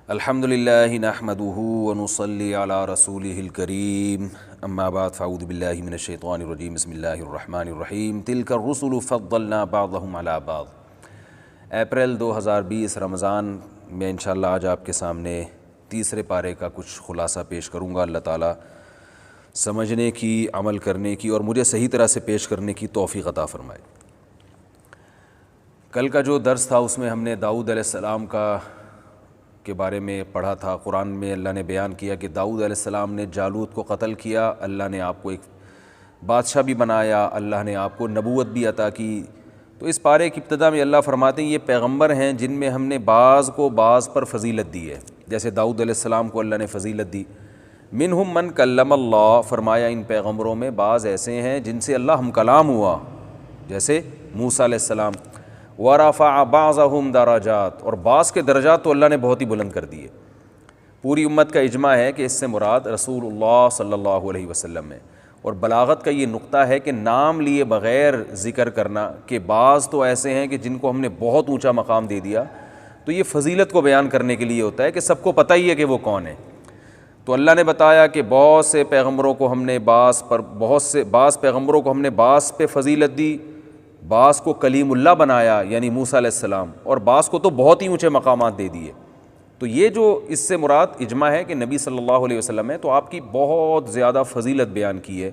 الحمد للہ نحمده ونصلی علی رسولہ الکریم اما بعد فاعوذ باللہ من الشیطان الرجیم بسم اللہ الرحمن الرحیم تلک الرسل فضلنا بعضهم علی بعض۔ اپریل 2020 رمضان میں انشاءاللہ آج آپ کے سامنے تیسرے پارے کا کچھ خلاصہ پیش کروں گا۔ اللہ تعالیٰ سمجھنے کی، عمل کرنے کی اور مجھے صحیح طرح سے پیش کرنے کی توفیق عطا فرمائے۔ کل کا جو درس تھا اس میں ہم نے داؤد علیہ السلام کے بارے میں پڑھا تھا۔ قرآن میں اللہ نے بیان کیا کہ داؤد علیہ السلام نے جالوت کو قتل کیا، اللہ نے آپ کو ایک بادشاہ بھی بنایا، اللہ نے آپ کو نبوت بھی عطا کی۔ تو اس پارے کی ابتدا میں اللہ فرماتے ہیں یہ پیغمبر ہیں جن میں ہم نے بعض کو بعض پر فضیلت دی ہے، جیسے داؤد علیہ السلام کو اللہ نے فضیلت دی۔ منہم من کلم اللہ، فرمایا ان پیغمبروں میں بعض ایسے ہیں جن سے اللہ ہم کلام ہوا، جیسے موسیٰ علیہ السلام۔ ورفع بعضهم درجات، اور بعض کے درجات تو اللہ نے بہت ہی بلند کر دیے۔ پوری امت کا اجماع ہے کہ اس سے مراد رسول اللہ صلی اللہ علیہ وسلم ہے، اور بلاغت کا یہ نقطہ ہے کہ نام لیے بغیر ذکر کرنا کہ بعض تو ایسے ہیں کہ جن کو ہم نے بہت اونچا مقام دے دیا، تو یہ فضیلت کو بیان کرنے کے لیے ہوتا ہے کہ سب کو پتہ ہی ہے کہ وہ کون ہے۔ تو اللہ نے بتایا کہ بہت سے پیغمبروں کو ہم نے بعض پیغمبروں کو ہم نے بعض پہ فضیلت دی، بعض کو کلیم اللہ بنایا یعنی موسیٰ علیہ السلام، اور بعض کو تو بہت ہی اونچے مقامات دے دیے۔ تو یہ جو اس سے مراد اجماع ہے کہ نبی صلی اللہ علیہ وسلم ہے، تو آپ کی بہت زیادہ فضیلت بیان کی ہے۔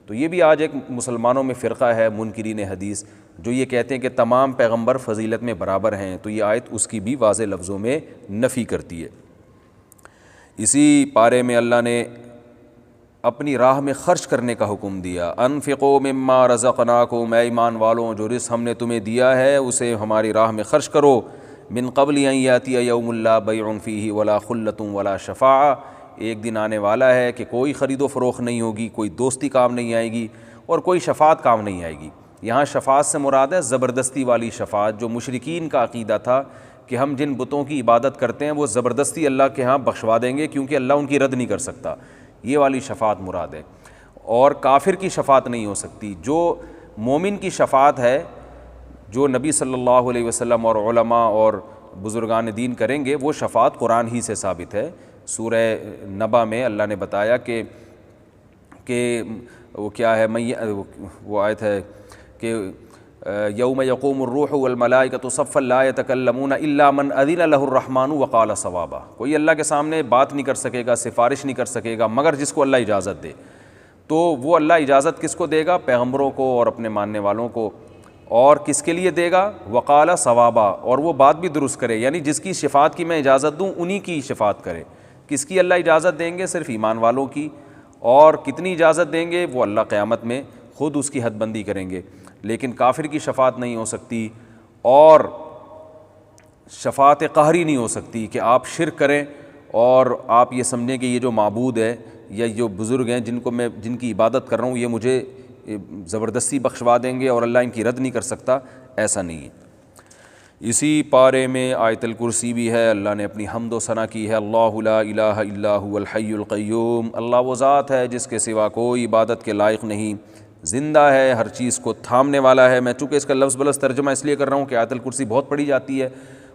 تو یہ بھی آج ایک مسلمانوں میں فرقہ ہے منکرین حدیث جو یہ کہتے ہیں کہ تمام پیغمبر فضیلت میں برابر ہیں، تو یہ آیت اس کی بھی واضح لفظوں میں نفی کرتی ہے۔ اسی پارے میں اللہ نے اپنی راہ میں خرچ کرنے کا حکم دیا۔ انفقوا مما رزقناکم، اے ایمان والوں جو رزق ہم نے تمہیں دیا ہے اسے ہماری راہ میں خرچ کرو۔ من قبل ان یاتی یوم لا بیع فیہ ولا خلۃ ولا شفاعہ، ایک دن آنے والا ہے کہ کوئی خرید و فروخت نہیں ہوگی، کوئی دوستی کام نہیں آئے گی اور کوئی شفاعت کام نہیں آئے گی۔ یہاں شفاعت سے مراد ہے زبردستی والی شفاعت، جو مشرکین کا عقیدہ تھا کہ ہم جن بتوں کی عبادت کرتے ہیں وہ زبردستی اللہ کے ہاں بخشوا دیں گے کیونکہ اللہ ان کی رد نہیں کر سکتا، یہ والی شفاعت مراد ہے۔ اور کافر کی شفاعت نہیں ہو سکتی۔ جو مومن کی شفاعت ہے، جو نبی صلی اللہ علیہ وسلم اور علماء اور بزرگان دین کریں گے، وہ شفاعت قرآن ہی سے ثابت ہے۔ سورہ نبا میں اللہ نے بتایا کہ وہ کیا ہے، وہ آیت ہے کہ یوم یقوم الروح والملائکۃ صفا لا یتکلمون الا من اذن له الرحمن وقال صوابا، کوئی اللہ کے سامنے بات نہیں کر سکے گا، سفارش نہیں کر سکے گا مگر جس کو اللہ اجازت دے۔ تو وہ اللہ اجازت کس کو دے گا؟ پیغمبروں کو اور اپنے ماننے والوں کو۔ اور کس کے لیے دے گا؟ وقال صوابا، اور وہ بات بھی درست کرے، یعنی جس کی شفاعت کی میں اجازت دوں انہی کی شفاعت کرے۔ کس کی اللہ اجازت دیں گے؟ صرف ایمان والوں کی۔ اور کتنی اجازت دیں گے وہ اللہ قیامت میں خود اس کی حد بندی کریں گے، لیکن کافر کی شفاعت نہیں ہو سکتی، اور شفاعت قہری نہیں ہو سکتی کہ آپ شرک کریں اور آپ یہ سمجھیں کہ یہ جو معبود ہے یا جو بزرگ ہیں جن کی عبادت کر رہا ہوں یہ مجھے زبردستی بخشوا دیں گے اور اللہ ان کی رد نہیں کر سکتا، ایسا نہیں ہے۔ اسی پارے میں آیت الکرسی بھی ہے، اللہ نے اپنی حمد و ثنا کی ہے۔ اللہ لا الہ الا هو الحی القیوم، اللہ وہ ذات ہے جس کے سوا کوئی عبادت کے لائق نہیں، زندہ ہے، ہر چیز کو تھامنے والا ہے۔ میں چونکہ اس کا لفظ بلفظ ترجمہ اس لیے کر رہا ہوں کہ آیت الکرسی بہت پڑھی جاتی ہے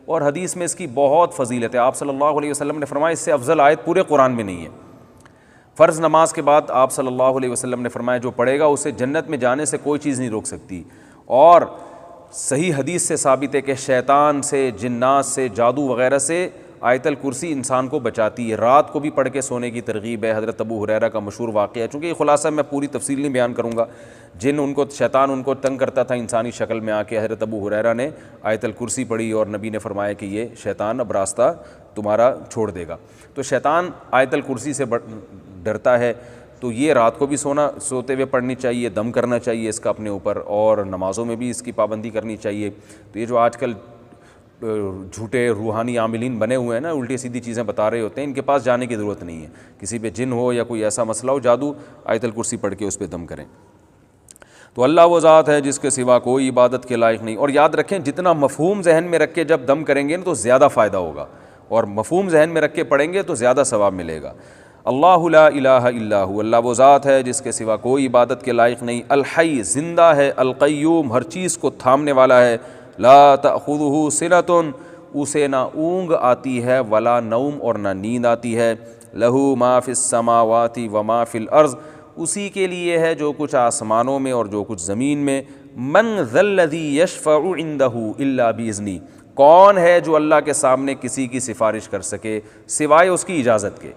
اور حدیث میں اس کی بہت فضیلت ہے۔ آپ صلی اللہ علیہ وسلم نے فرمایا اس سے افضل آیت پورے قرآن میں نہیں ہے۔ فرض نماز کے بعد آپ صلی اللہ علیہ وسلم نے فرمایا جو پڑھے گا اسے جنت میں جانے سے کوئی چیز نہیں روک سکتی۔ اور صحیح حدیث سے ثابت ہے کہ شیطان سے، جنات سے، جادو وغیرہ سے آیت الکرسی انسان کو بچاتی ہے۔ رات کو بھی پڑھ کے سونے کی ترغیب ہے۔ حضرت ابو ہریرہ کا مشہور واقعہ ہے، چونکہ یہ خلاصہ میں پوری تفصیل نہیں بیان کروں گا۔ شیطان ان کو تنگ کرتا تھا انسانی شکل میں آ کے، حضرت ابو ہریرہ نے آیت الکرسی پڑھی اور نبی نے فرمایا کہ یہ شیطان اب راستہ تمہارا چھوڑ دے گا۔ تو شیطان آیت الکرسی سے ڈرتا ہے، تو یہ رات کو بھی سوتے ہوئے پڑھنی چاہیے، دم کرنا چاہیے اس کا اپنے اوپر، اور نمازوں میں بھی اس کی پابندی کرنی چاہیے۔ تو یہ جو آج کل جھوٹے روحانی عاملین بنے ہوئے ہیں نا، الٹی سیدھی چیزیں بتا رہے ہوتے ہیں، ان کے پاس جانے کی ضرورت نہیں ہے۔ کسی پہ جن ہو یا کوئی ایسا مسئلہ ہو جادو، آیت الکرسی پڑھ کے اس پہ دم کریں۔ تو اللہ وہ ذات ہے جس کے سوا کوئی عبادت کے لائق نہیں۔ اور یاد رکھیں جتنا مفہوم ذہن میں رکھ کے جب دم کریں گے نا تو زیادہ فائدہ ہوگا، اور مفہوم ذہن میں رکھ کے پڑھیں گے تو زیادہ ثواب ملے گا۔ اللہ لا الہ الا ہو، اللہ وہ ذات ہے جس کے سوا کوئی عبادت کے لائق نہیں۔ الحی، زندہ ہے، القیوم، ہر چیز کو تھامنے والا ہے۔ لا تأخذہ سنۃ، اسے نہ اونگ آتی ہے ولا نوم اور نہ نیند آتی ہے، لہو ما فی السماوات و ما فی الارض، اسی کے لیے ہے جو کچھ آسمانوں میں اور جو کچھ زمین میں، من ذا الذی یشفع عندہ الا باذنہ، کون ہے جو اللہ کے سامنے کسی کی سفارش کر سکے سوائے اس کی اجازت کے،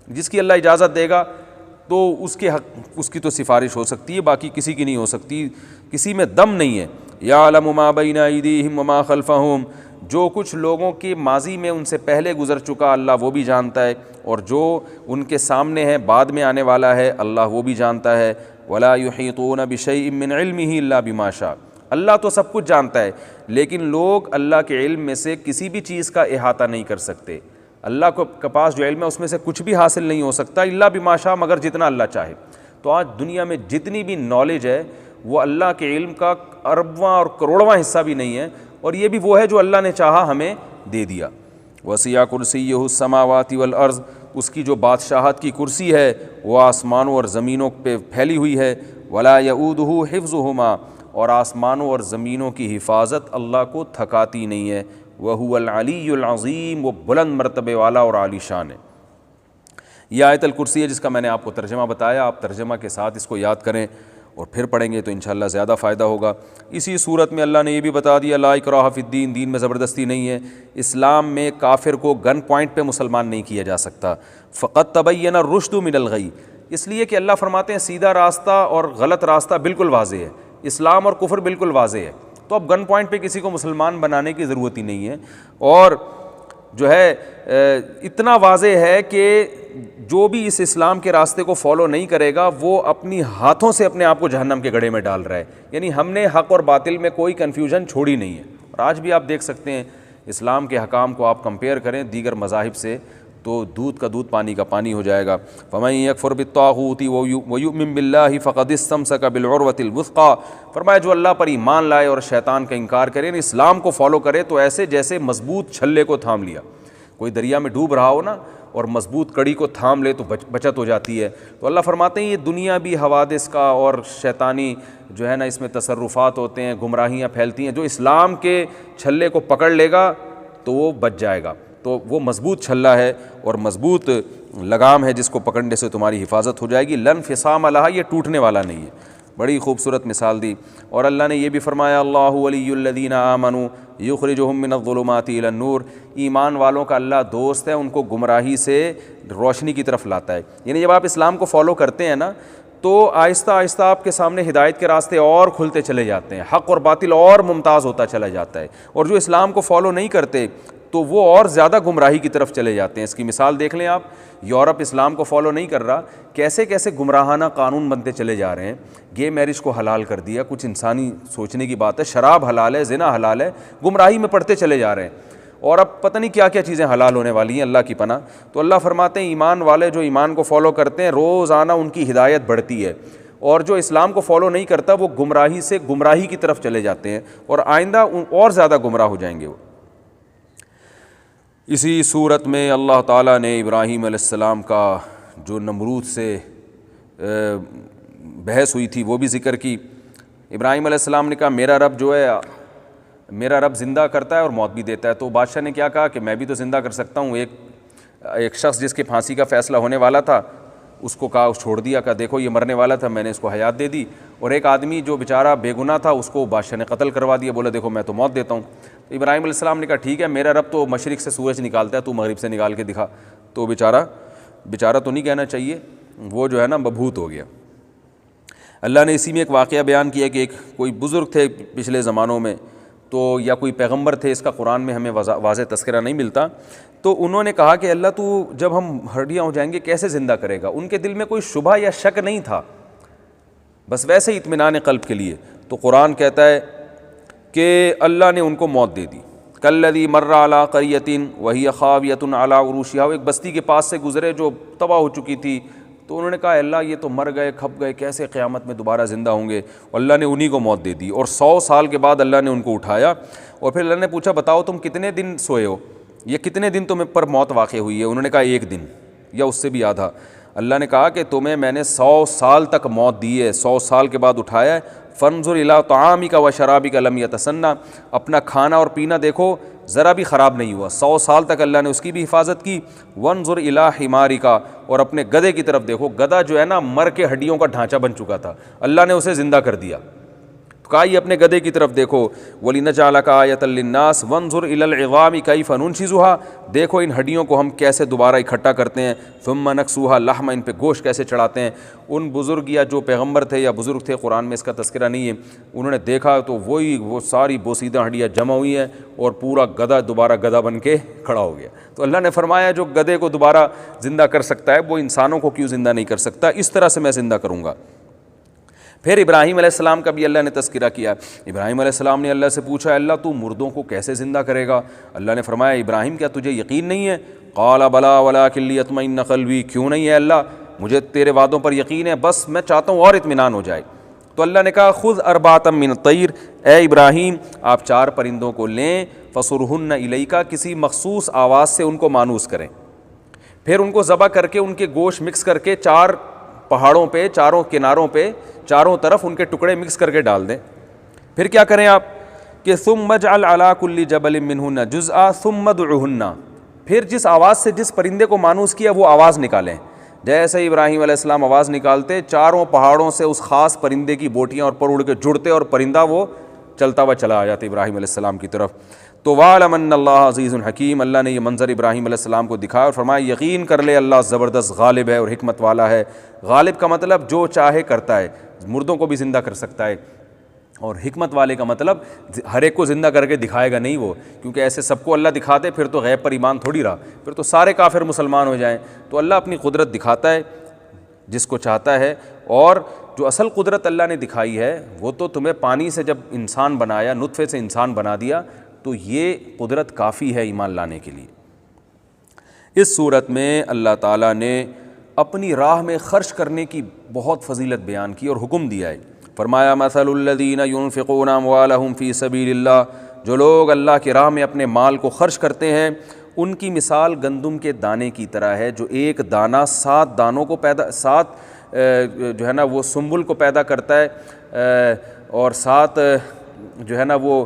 جس کی اللہ اجازت دے گا تو اس کے حق اس کی تو سفارش ہو سکتی ہے، باقی کسی کی نہیں ہو سکتی، کسی میں دم نہیں ہے۔ یعلم ما بین ایدیہم وما خلفہم، جو کچھ لوگوں کے ماضی میں ان سے پہلے گزر چکا اللہ وہ بھی جانتا ہے، اور جو ان کے سامنے ہے بعد میں آنے والا ہے اللہ وہ بھی جانتا ہے۔ ولا یحیطون بشیء من علمہ الا بما شاء، اللہ تو سب کچھ جانتا ہے لیکن لوگ اللہ کے علم میں سے کسی بھی چیز کا احاطہ نہیں کر سکتے، اللہ کے پاس جو علم ہے اس میں سے کچھ بھی حاصل نہیں ہو سکتا الا بما شاء، مگر جتنا اللہ چاہے۔ تو آج دنیا میں جتنی بھی نالج ہے وہ اللہ کے علم کا اربواں اور کروڑواں حصہ بھی نہیں ہے، اور یہ بھی وہ ہے جو اللہ نے چاہا ہمیں دے دیا۔ وسیع کرسیہ السماوات والارض، اس کی جو بادشاہت کی کرسی ہے وہ آسمانوں اور زمینوں پہ پھیلی ہوئی ہے۔ ولا یؤودہ حفظہما، اور آسمانوں اور زمینوں کی حفاظت اللہ کو تھکاتی نہیں ہے۔ وہو العلی العظیم، وہ بلند مرتبے والا اور عالی شان ہے۔ یہ آیت الکرسی ہے جس کا میں نے آپ کو ترجمہ بتایا، آپ ترجمہ کے ساتھ اس کو یاد کریں اور پھر پڑھیں گے تو انشاءاللہ زیادہ فائدہ ہوگا۔ اسی صورت میں اللہ نے یہ بھی بتا دیا لا اکراہ فی الدین، دین میں زبردستی نہیں ہے، اسلام میں کافر کو گن پوائنٹ پہ مسلمان نہیں کیا جا سکتا۔ فقط تبین الرشد من الغی، اس لیے کہ اللہ فرماتے ہیں سیدھا راستہ اور غلط راستہ بالکل واضح ہے، اسلام اور کفر بالکل واضح ہے، تو اب گن پوائنٹ پہ کسی کو مسلمان بنانے کی ضرورت ہی نہیں ہے۔ اور جو ہے اتنا واضح ہے کہ جو بھی اس اسلام کے راستے کو فالو نہیں کرے گا وہ اپنی ہاتھوں سے اپنے آپ کو جہنم کے گڑھے میں ڈال رہا ہے، یعنی ہم نے حق اور باطل میں کوئی کنفیوژن چھوڑی نہیں ہے۔ اور آج بھی آپ دیکھ سکتے ہیں اسلام کے حکام کو آپ کمپیئر کریں دیگر مذاہب سے تو دودھ کا دودھ پانی کا پانی ہو جائے گا۔ فمن یکفر بالطاغوت ویؤمن باللہ فقد استمسک بالعروۃ الوثقی، فرمایا جو اللہ پر ایمان لائے اور شیطان کا انکار کرے، اسلام کو فالو کرے تو ایسے جیسے مضبوط چھلے کو تھام لیا۔ کوئی دریا میں ڈوب رہا ہو نا اور مضبوط کڑی کو تھام لے تو بچت ہو جاتی ہے۔ تو اللہ فرماتے ہیں یہ دنیا بھی حوادث کا اور شیطانی جو ہے نا اس میں تصرفات ہوتے ہیں، گمراہیاں پھیلتی ہیں، جو اسلام کے چھلے کو پکڑ لے گا تو وہ بچ جائے گا۔ تو وہ مضبوط چھلا ہے اور مضبوط لگام ہے جس کو پکڑنے سے تمہاری حفاظت ہو جائے گی، لن فصام لہا، یہ ٹوٹنے والا نہیں ہے۔ بڑی خوبصورت مثال دی۔ اور اللہ نے یہ بھی فرمایا اللہ ولی الذین آمنوا یخرجہم من الظلمات الی النور، ایمان والوں کا اللہ دوست ہے، ان کو گمراہی سے روشنی کی طرف لاتا ہے۔ یعنی جب آپ اسلام کو فالو کرتے ہیں نا تو آہستہ آہستہ آپ کے سامنے ہدایت کے راستے اور کھلتے چلے جاتے ہیں، حق اور باطل اور ممتاز ہوتا چلا جاتا ہے، اور جو اسلام کو فالو نہیں کرتے تو وہ اور زیادہ گمراہی کی طرف چلے جاتے ہیں۔ اس کی مثال دیکھ لیں آپ، یورپ اسلام کو فالو نہیں کر رہا، کیسے کیسے گمراہانہ قانون بنتے چلے جا رہے ہیں، گے میرج کو حلال کر دیا، کچھ انسانی سوچنے کی بات ہے، شراب حلال ہے، زنا حلال ہے، گمراہی میں پڑتے چلے جا رہے ہیں، اور اب پتہ نہیں کیا کیا چیزیں حلال ہونے والی ہیں، اللہ کی پناہ۔ تو اللہ فرماتے ہیں ایمان والے جو ایمان کو فالو کرتے ہیں روزانہ ان کی ہدایت بڑھتی ہے، اور جو اسلام کو فالو نہیں کرتا وہ گمراہی سے گمراہی کی طرف چلے جاتے ہیں، اور آئندہ اور زیادہ گمراہ ہو جائیں گے وہ۔ اسی صورت میں اللہ تعالیٰ نے ابراہیم علیہ السلام کا جو نمرود سے بحث ہوئی تھی وہ بھی ذکر کی۔ ابراہیم علیہ السلام نے کہا میرا رب جو ہے، میرا رب زندہ کرتا ہے اور موت بھی دیتا ہے۔ تو بادشاہ نے کیا کہا کہ میں بھی تو زندہ کر سکتا ہوں۔ ایک شخص جس کے پھانسی کا فیصلہ ہونے والا تھا اس کو کہا، چھوڑ دیا، کہا دیکھو یہ مرنے والا تھا، میں نے اس کو حیات دے دی، اور ایک آدمی جو بیچارہ بے گناہ تھا اس کو بادشاہ نے قتل کروا دیا، بولا دیکھو میں تو موت دیتا ہوں۔ تو ابراہیم علیہ السلام نے کہا ٹھیک ہے، میرا رب تو مشرق سے سورج نکالتا ہے، تو مغرب سے نکال کے دکھا۔ تو بیچارہ تو نہیں کہنا چاہیے، وہ جو ہے نا مبہوت ہو گیا۔ اللہ نے اسی میں ایک واقعہ بیان کیا کہ ایک کوئی بزرگ تھے پچھلے زمانوں میں، تو یا کوئی پیغمبر تھے، اس کا قرآن میں ہمیں واضح تذکرہ نہیں ملتا، تو انہوں نے کہا کہ اللہ تو جب ہم ہڈیاں ہو جائیں گے کیسے زندہ کرے گا؟ ان کے دل میں کوئی شبہ یا شک نہیں تھا، بس ویسے ہی اطمینان قلب کے لیے۔ تو قرآن کہتا ہے کہ اللہ نے ان کو موت دے دی۔ کالذی مر علی قریۃ وہی خاویۃ علی عروشہا، ایک بستی کے پاس سے گزرے جو تباہ ہو چکی تھی، تو انہوں نے کہا اللہ یہ تو مر گئے، کھپ گئے، کیسے قیامت میں دوبارہ زندہ ہوں گے؟ اللہ نے انہی کو موت دے دی، اور 100 سال کے بعد اللہ نے ان کو اٹھایا، اور پھر اللہ نے پوچھا بتاؤ تم کتنے دن سوئے ہو، یہ کتنے دن تم پر موت واقع ہوئی ہے؟ انہوں نے کہا 1 دن یا اس سے بھی آدھا۔ اللہ نے کہا کہ تمہیں میں نے 100 سال تک موت دی ہے، 100 سال کے بعد اٹھایا ہے۔ فانظر الی طعامک و شرابک لم یتسنہ، اپنا کھانا اور پینا دیکھو ذرا بھی خراب نہیں ہوا، 100 سال تک اللہ نے اس کی بھی حفاظت کی۔ وانظر الی حمارک، اور اپنے گدھے کی طرف دیکھو، گدھا جو ہے نا مر کے ہڈیوں کا ڈھانچہ بن چکا تھا، اللہ نے اسے زندہ کر دیا۔ کہا یہ اپنے گدھے کی طرف دیکھو، وَلِنَجْعَلَكَ آیَةً لِلنَّاسِ وَانظُرْ إِلَى الْعِظَامِ كَيْفَ نُنشِزُهَا، دیکھو ان ہڈیوں کو ہم کیسے دوبارہ اکٹھا کرتے ہیں، ثُمَّ نَكْسُوهَا لَحْمًا، ان پہ گوشت کیسے چڑھاتے ہیں۔ ان بزرگ یا جو پیغمبر تھے یا بزرگ تھے، قرآن میں اس کا تذکرہ نہیں ہے، انہوں نے دیکھا تو وہ ساری بوسیدہ ہڈیاں جمع ہوئی ہیں اور پورا گدھا دوبارہ گدھا بن کے کھڑا ہو گیا۔ تو اللہ نے فرمایا جو گدھے کو دوبارہ زندہ کر سکتا ہے وہ انسانوں کو کیوں زندہ نہیں کر سکتا، اس طرح سے میں زندہ کروں گا۔ پھر ابراہیم علیہ السلام کا بھی اللہ نے تذکرہ کیا۔ ابراہیم علیہ السلام نے اللہ سے پوچھا، اللہ تو مردوں کو کیسے زندہ کرے گا؟ اللہ نے فرمایا، ابراہیم کیا تجھے یقین نہیں ہے؟ قال بلا ولکن لیطمئن قلبی، کیوں نہیں ہے اللہ، مجھے تیرے وعدوں پر یقین ہے، بس میں چاہتا ہوں اور اطمینان ہو جائے۔ تو اللہ نے کہا خذ اربعۃ من الطیر، اے ابراہیم آپ 4 پرندوں کو لیں، فصرہن الیک، کسی مخصوص آواز سے ان کو مانوس کریں، پھر ان کو ذبح کر کے ان کے گوشت مکس کر کے 4 پہاڑوں پہ، چاروں کناروں پہ، چاروں طرف ان کے ٹکڑے مکس کر کے ڈال دیں۔ پھر کیا کریں آپ کہ ثم اجعل علی کل جبل منہن جزءا ثم ادعہن، پھر جس آواز سے جس پرندے کو مانوس کیا وہ آواز نکالیں۔ جیسے ابراہیم علیہ السلام آواز نکالتے، چاروں پہاڑوں سے اس خاص پرندے کی بوٹیاں اور پر اڑ کے جڑتے اور پرندہ وہ چلتا ہوا چلا آ جاتا ابراہیم علیہ السلام کی طرف۔ تو وَاعْلَمْ أَنَّ اللَّهَ عَزِيزٌ حَكِيمٌ، اللہ نے یہ منظر ابراہیم علیہ السلام کو دکھایا اور فرمایا یقین کر لے اللہ زبردست غالب ہے اور حکمت والا ہے۔ غالب کا مطلب جو چاہے کرتا ہے، مردوں کو بھی زندہ کر سکتا ہے، اور حکمت والے کا مطلب ہر ایک کو زندہ کر کے دکھائے گا نہیں وہ، کیونکہ ایسے سب کو اللہ دکھا دے پھر تو غیب پر ایمان تھوڑی رہا، پھر تو سارے کافر مسلمان ہو جائیں۔ تو اللہ اپنی قدرت دکھاتا ہے جس کو چاہتا ہے، اور جو اصل قدرت اللہ نے دکھائی ہے وہ تو تمہیں پانی سے جب انسان بنایا، نطفے سے انسان بنا دیا، تو یہ قدرت کافی ہے ایمان لانے کے لیے۔ اس صورت میں اللہ تعالیٰ نے اپنی راہ میں خرچ کرنے کی بہت فضیلت بیان کی اور حکم دیا ہے۔ فرمایا مثل الذین ينفقون اموالهم فی سبیل اللہ، جو لوگ اللہ کی راہ میں اپنے مال کو خرچ کرتے ہیں ان کی مثال گندم کے دانے کی طرح ہے، جو ایک دانہ 7 دانوں کو سات جو ہے نا وہ سنبل کو پیدا کرتا ہے، اور 7 جو ہے نا وہ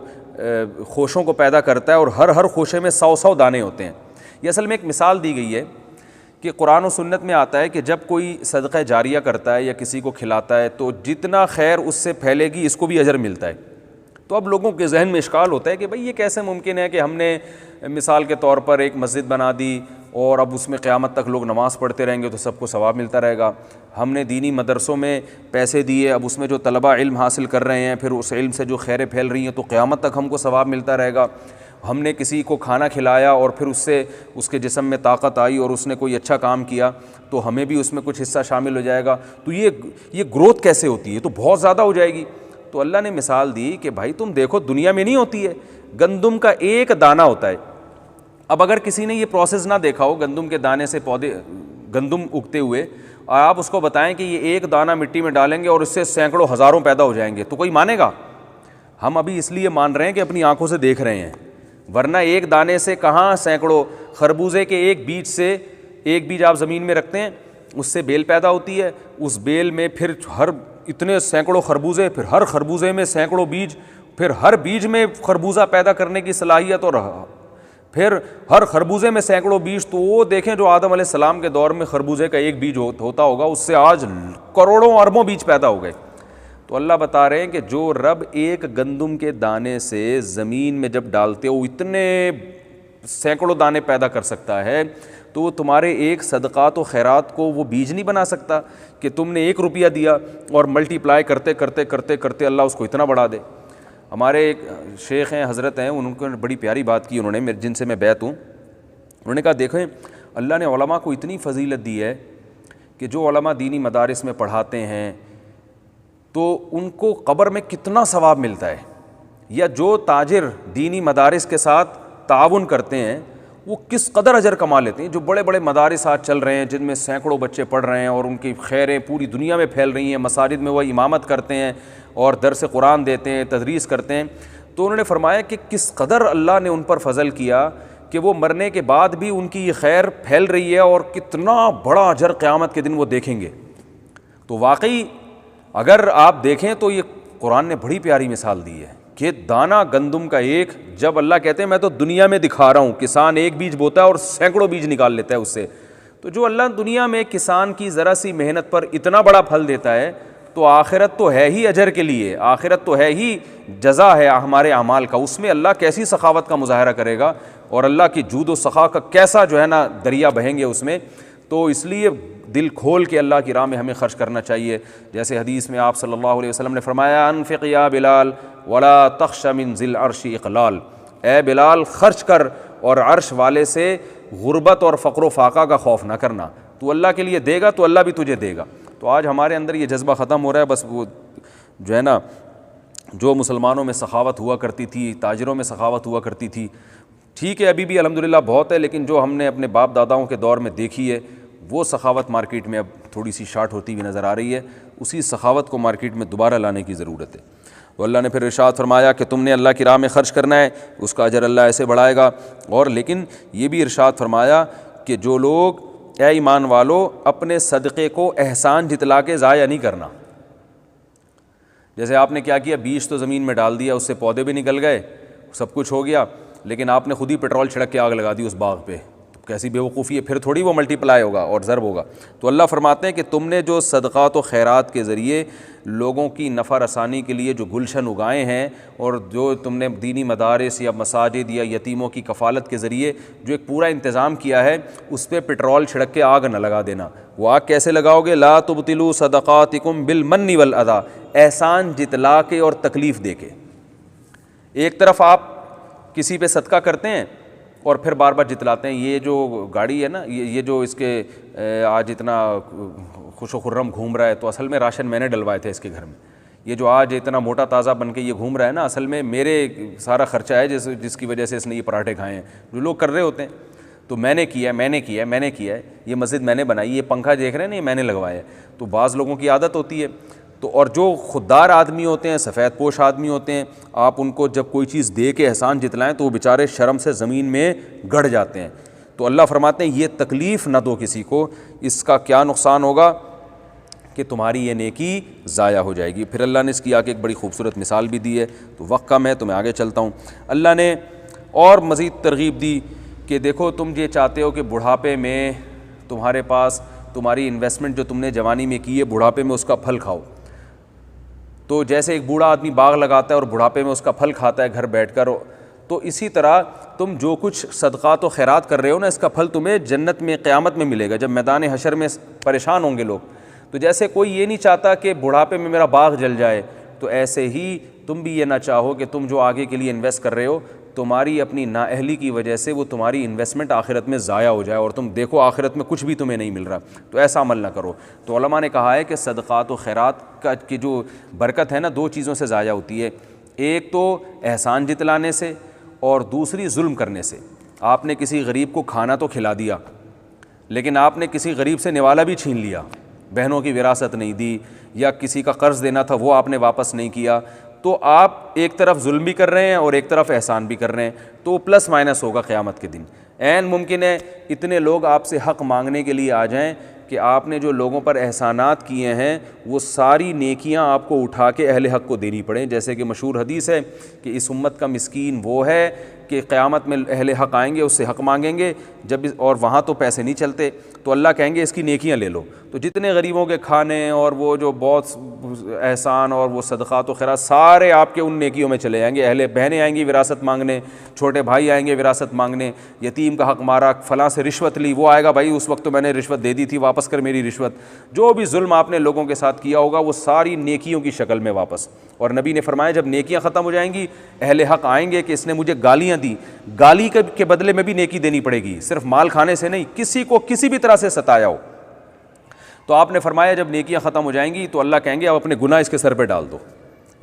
خوشوں کو پیدا کرتا ہے، اور ہر خوشے میں 100 دانے ہوتے ہیں۔ یہ اصل میں ایک مثال دی گئی ہے کہ قرآن و سنت میں آتا ہے کہ جب کوئی صدقہ جاریہ کرتا ہے یا کسی کو کھلاتا ہے تو جتنا خیر اس سے پھیلے گی اس کو بھی اجر ملتا ہے۔ تو اب لوگوں کے ذہن میں اشکال ہوتا ہے کہ بھئی یہ کیسے ممکن ہے کہ ہم نے مثال کے طور پر ایک مسجد بنا دی اور اب اس میں قیامت تک لوگ نماز پڑھتے رہیں گے تو سب کو ثواب ملتا رہے گا، ہم نے دینی مدرسوں میں پیسے دیے، اب اس میں جو طلبہ علم حاصل کر رہے ہیں پھر اس علم سے جو خیریں پھیل رہی ہیں تو قیامت تک ہم کو ثواب ملتا رہے گا، ہم نے کسی کو کھانا کھلایا اور پھر اس سے اس کے جسم میں طاقت آئی اور اس نے کوئی اچھا کام کیا تو ہمیں بھی اس میں کچھ حصہ شامل ہو جائے گا، تو یہ گروتھ کیسے ہوتی ہے؟ تو بہت زیادہ ہو جائے گی۔ تو اللہ نے مثال دی کہ بھائی تم دیکھو دنیا میں نہیں ہوتی ہے، گندم کا ایک دانہ ہوتا ہے۔ اب اگر کسی نے یہ پروسیس نہ دیکھا ہو گندم کے دانے سے پودے گندم اگتے ہوئے، اور آپ اس کو بتائیں کہ یہ ایک دانہ مٹی میں ڈالیں گے اور اس سے سینکڑوں ہزاروں پیدا ہو جائیں گے، تو کوئی مانے گا؟ ہم ابھی اس لیے مان رہے ہیں کہ اپنی آنکھوں سے دیکھ رہے ہیں، ورنہ ایک دانے سے کہاں سینکڑوں، خربوزے کے ایک بیج سے، ایک بیج آپ زمین میں رکھتے ہیں اس سے بیل پیدا ہوتی ہے، اس بیل میں پھر ہر اتنے سینکڑوں خربوزے، پھر ہر خربوزے میں سینکڑوں بیج، پھر ہر بیج میں خربوزہ پیدا کرنے کی صلاحیت، اور پھر ہر خربوزے میں سینکڑوں بیج۔ تو وہ دیکھیں جو آدم علیہ السلام کے دور میں خربوزے کا ایک بیج ہوتا ہوگا اس سے آج کروڑوں اربوں بیج پیدا ہو گئے۔ تو اللہ بتا رہے ہیں کہ جو رب ایک گندم کے دانے سے زمین میں جب ڈالتے ہو اتنے سینکڑوں دانے پیدا کر سکتا ہے، تو وہ تمہارے ایک صدقات و خیرات کو وہ بیج نہیں بنا سکتا کہ تم نے 1 روپیہ دیا اور ملٹی پلائی کرتے کرتے کرتے کرتے اللہ اس کو اتنا بڑھا دے۔ ہمارے ایک شیخ ہیں، حضرت ہیں، ان کو بڑی پیاری بات کی انہوں نے، جن سے میں بیعت ہوں، انہوں نے کہا دیکھیں اللہ نے علماء کو اتنی فضیلت دی ہے کہ جو علماء دینی مدارس میں پڑھاتے ہیں تو ان کو قبر میں کتنا ثواب ملتا ہے، یا جو تاجر دینی مدارس کے ساتھ تعاون کرتے ہیں وہ کس قدر اجر کما لیتے ہیں۔ جو بڑے بڑے مدارس آج چل رہے ہیں جن میں سینکڑوں بچے پڑھ رہے ہیں اور ان کی خیریں پوری دنیا میں پھیل رہی ہیں، مساجد میں وہ امامت کرتے ہیں اور درس قرآن دیتے ہیں، تدریس کرتے ہیں، تو انہوں نے فرمایا کہ کس قدر اللہ نے ان پر فضل کیا کہ وہ مرنے کے بعد بھی ان کی یہ خیر پھیل رہی ہے اور کتنا بڑا اجر قیامت کے دن وہ دیکھیں گے۔ تو واقعی اگر آپ دیکھیں تو یہ قرآن نے بڑی پیاری مثال دی ہے کہ دانہ گندم کا ایک، جب اللہ کہتے ہیں میں تو دنیا میں دکھا رہا ہوں، کسان ایک بیج بوتا ہے اور سینکڑوں بیج نکال لیتا ہے اس سے، تو جو اللہ دنیا میں کسان کی ذرا سی محنت پر اتنا بڑا پھل دیتا ہے، تو آخرت تو ہے ہی اجر کے لیے، آخرت تو ہے ہی جزا ہے ہمارے اعمال کا، اس میں اللہ کیسی سخاوت کا مظاہرہ کرے گا، اور اللہ کی جود و سخا کا کیسا جو ہے نا دریا بہیں گے اس میں۔ تو اس لیے دل کھول کے اللہ کی راہ میں ہمیں خرچ کرنا چاہیے۔ جیسے حدیث میں آپ صلی اللہ علیہ وسلم نے فرمایا انفق یا بلال ولا تخش من ذی العرش اقلال، اے بلال خرچ کر اور عرش والے سے غربت اور فقر و فاقہ کا خوف نہ کرنا، تو اللہ کے لیے دے گا تو اللہ بھی تجھے دے گا۔ تو آج ہمارے اندر یہ جذبہ ختم ہو رہا ہے، بس وہ جو ہے نا جو مسلمانوں میں سخاوت ہوا کرتی تھی، تاجروں میں سخاوت ہوا کرتی تھی، ٹھیک ہے ابھی بھی الحمدللہ بہت ہے، لیکن جو ہم نے اپنے باپ داداؤں کے دور میں دیکھی ہے وہ سخاوت مارکیٹ میں اب تھوڑی سی شارٹ ہوتی ہوئی نظر آ رہی ہے، اسی سخاوت کو مارکیٹ میں دوبارہ لانے کی ضرورت ہے۔ تو اللہ نے پھر ارشاد فرمایا کہ تم نے اللہ کی راہ میں خرچ کرنا ہے، اس کا اجر اللہ ایسے بڑھائے گا، اور لیکن یہ بھی ارشاد فرمایا کہ جو لوگ اے ایمان والو اپنے صدقے کو احسان جتلا کے ضائع نہیں کرنا۔ جیسے آپ نے کیا کیا، بیج تو زمین میں ڈال دیا، اس سے پودے بھی نکل گئے، سب کچھ ہو گیا، لیکن آپ نے خود ہی پیٹرول چھڑک کے آگ لگا دی اس باغ پہ، تو کیسی بے وقوفی ہے، پھر تھوڑی وہ ملٹی پلائی ہوگا اور ضرب ہوگا۔ تو اللہ فرماتے ہیں کہ تم نے جو صدقات و خیرات کے ذریعے لوگوں کی نفع رسانی کے لیے جو گلشن اگائے ہیں، اور جو تم نے دینی مدارس یا مساجد یا یتیموں کی کفالت کے ذریعے جو ایک پورا انتظام کیا ہے، اس پہ پیٹرول چھڑک کے آگ نہ لگا دینا۔ وہ آگ کیسے لگاؤ گے؟ لا تبطلوا صدقاتکم بالمن والاذی، احسان جتلا کے اور تکلیف دے کے۔ ایک طرف آپ کسی پہ صدقہ کرتے ہیں اور پھر بار بار جتلاتے ہیں، یہ جو گاڑی ہے نا، یہ جو اس کے آج اتنا خوش و خرم گھوم رہا ہے، تو اصل میں راشن میں نے ڈلوائے تھے اس کے گھر میں۔ یہ جو آج اتنا موٹا تازہ بن کے یہ گھوم رہا ہے نا، اصل میں میرے سارا خرچہ ہے جس کی وجہ سے اس نے یہ پراٹھے کھائے ہیں، جو لوگ کر رہے ہوتے ہیں۔ تو میں نے کیا ہے، یہ مسجد میں نے بنائی، یہ پنکھا دیکھ رہے ہیں نا، یہ میں نے لگوایا ہے۔ تو بعض لوگوں کی عادت ہوتی ہے، تو اور جو خوددار آدمی ہوتے ہیں، سفید پوش آدمی ہوتے ہیں، آپ ان کو جب کوئی چیز دے کے احسان جتلائیں تو وہ بیچارے شرم سے زمین میں گڑ جاتے ہیں۔ تو اللہ فرماتے ہیں یہ تکلیف نہ دو کسی کو، اس کا کیا نقصان ہوگا کہ تمہاری یہ نیکی ضائع ہو جائے گی۔ پھر اللہ نے اس کی آگے ایک بڑی خوبصورت مثال بھی دی ہے، تو وقت کم ہے تو میں آگے چلتا ہوں۔ اللہ نے اور مزید ترغیب دی کہ دیکھو تم یہ چاہتے ہو کہ بڑھاپے میں تمہارے پاس تمہاری انویسٹمنٹ جو تم نے جوانی میں کی ہے، بڑھاپے میں اس کا پھل کھاؤ۔ تو جیسے ایک بوڑھا آدمی باغ لگاتا ہے اور بڑھاپے میں اس کا پھل کھاتا ہے گھر بیٹھ کر، تو اسی طرح تم جو کچھ صدقات و خیرات کر رہے ہو نا، اس کا پھل تمہیں جنت میں قیامت میں ملے گا، جب میدان حشر میں پریشان ہوں گے لوگ۔ تو جیسے کوئی یہ نہیں چاہتا کہ بڑھاپے میں میرا باغ جل جائے، تو ایسے ہی تم بھی یہ نہ چاہو کہ تم جو آگے کے لیے انویسٹ کر رہے ہو، تمہاری اپنی نااہلی کی وجہ سے وہ تمہاری انویسٹمنٹ آخرت میں ضائع ہو جائے اور تم دیکھو آخرت میں کچھ بھی تمہیں نہیں مل رہا، تو ایسا عمل نہ کرو۔ تو علماء نے کہا ہے کہ صدقات و خیرات کی جو برکت ہے نا، دو چیزوں سے ضائع ہوتی ہے، ایک تو احسان جتلانے سے، اور دوسری ظلم کرنے سے۔ آپ نے کسی غریب کو کھانا تو کھلا دیا، لیکن آپ نے کسی غریب سے نوالا بھی چھین لیا، بہنوں کی وراثت نہیں دی، یا کسی کا قرض دینا تھا وہ آپ نے واپس نہیں کیا، تو آپ ایک طرف ظلم بھی کر رہے ہیں اور ایک طرف احسان بھی کر رہے ہیں، تو پلس مائنس ہوگا قیامت کے دن۔ عین ممکن ہے اتنے لوگ آپ سے حق مانگنے کے لیے آ جائیں کہ آپ نے جو لوگوں پر احسانات کیے ہیں وہ ساری نیکیاں آپ کو اٹھا کے اہل حق کو دینی پڑیں، جیسے کہ مشہور حدیث ہے کہ اس امت کا مسکین وہ ہے کہ قیامت میں اہل حق آئیں گے، اس سے حق مانگیں گے، اور وہاں تو پیسے نہیں چلتے، تو اللہ کہیں گے اس کی نیکیاں لے لو۔ تو جتنے غریبوں کے کھانے اور وہ جو بہت احسان اور وہ صدقات و خیرات سارے آپ کے ان نیکیوں میں چلے جائیں گے۔ اہل بہنیں آئیں گی وراثت مانگنے، چھوٹے بھائی آئیں گے وراثت مانگنے، یتیم کا حق مارا، فلاں سے رشوت لی، وہ آئے گا بھائی اس وقت تو میں نے رشوت دے دی تھی، واپس کر میری رشوت۔ جو بھی ظلم آپ نے لوگوں کے ساتھ کیا ہوگا وہ ساری نیکیوں کی شکل میں واپس۔ اور نبی نے فرمایا جب نیکیاں ختم ہو جائیں گی، اہل حق آئیں گے کہ اس نے مجھے گالیاں دی، گالی کے بدلے میں بھی نیکی دینی پڑے گی، صرف مال کھانے سے نہیں، کسی کو کسی بھی طرح سے ستایا ہو۔ تو آپ نے فرمایا جب نیکیاں ختم ہو جائیں گی تو اللہ کہیں گے اب اپنے گناہ اس کے سر پہ ڈال دو،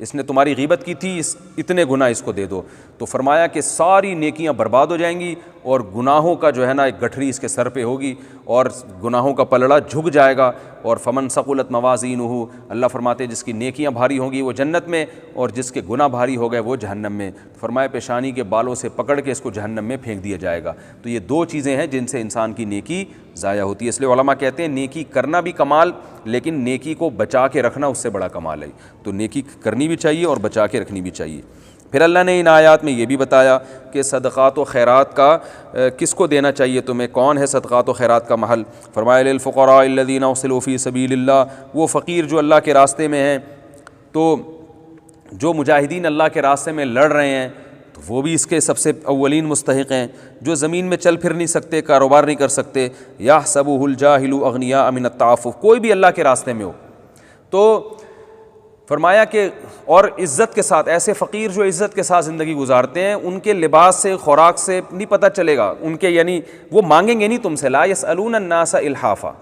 اس نے تمہاری غیبت کی تھی، اتنے گناہ اس کو دے دو۔ تو فرمایا کہ ساری نیکیاں برباد ہو جائیں گی اور گناہوں کا جو ہے نا ایک گٹھری اس کے سر پہ ہوگی اور گناہوں کا پلڑا جھک جائے گا۔ اور فمن ثقلت موازینہ، اللہ فرماتے ہیں جس کی نیکیاں بھاری ہوں گی وہ جنت میں، اور جس کے گناہ بھاری ہو گئے وہ جہنم میں۔ فرمایا پیشانی کے بالوں سے پکڑ کے اس کو جہنم میں پھینک دیا جائے گا۔ تو یہ دو چیزیں ہیں جن سے انسان کی نیکی ضائع ہوتی ہے۔ اس لیے علماء کہتے ہیں نیکی کرنا بھی کمال، لیکن نیکی کو بچا کے رکھنا اس سے بڑا کمال ہے۔ تو نیکی کرنی بھی چاہیے اور بچا کے رکھنی بھی چاہیے۔ پھر اللہ نے ان آیات میں یہ بھی بتایا کہ صدقات و خیرات کا کس کو دینا چاہیے تمہیں، کون ہے صدقات و خیرات کا محل. فرمایا للفقراء الذین احصروا فی سبیل اللہ، وہ فقیر جو اللہ کے راستے میں ہیں. تو جو مجاہدین اللہ کے راستے میں لڑ رہے ہیں تو وہ بھی اس کے سب سے اولین مستحق ہیں. جو زمین میں چل پھر نہیں سکتے، کاروبار نہیں کر سکتے، یحسبہ الجاہل اغنیاء من التعفف، کوئی بھی اللہ کے راستے میں ہو تو فرمایا کہ اور عزت کے ساتھ، ایسے فقیر جو عزت کے ساتھ زندگی گزارتے ہیں، ان کے لباس سے، خوراک سے نہیں پتہ چلے گا ان کے، یعنی وہ مانگیں گے نہیں تم سے. لا یسألون الناس الحافا،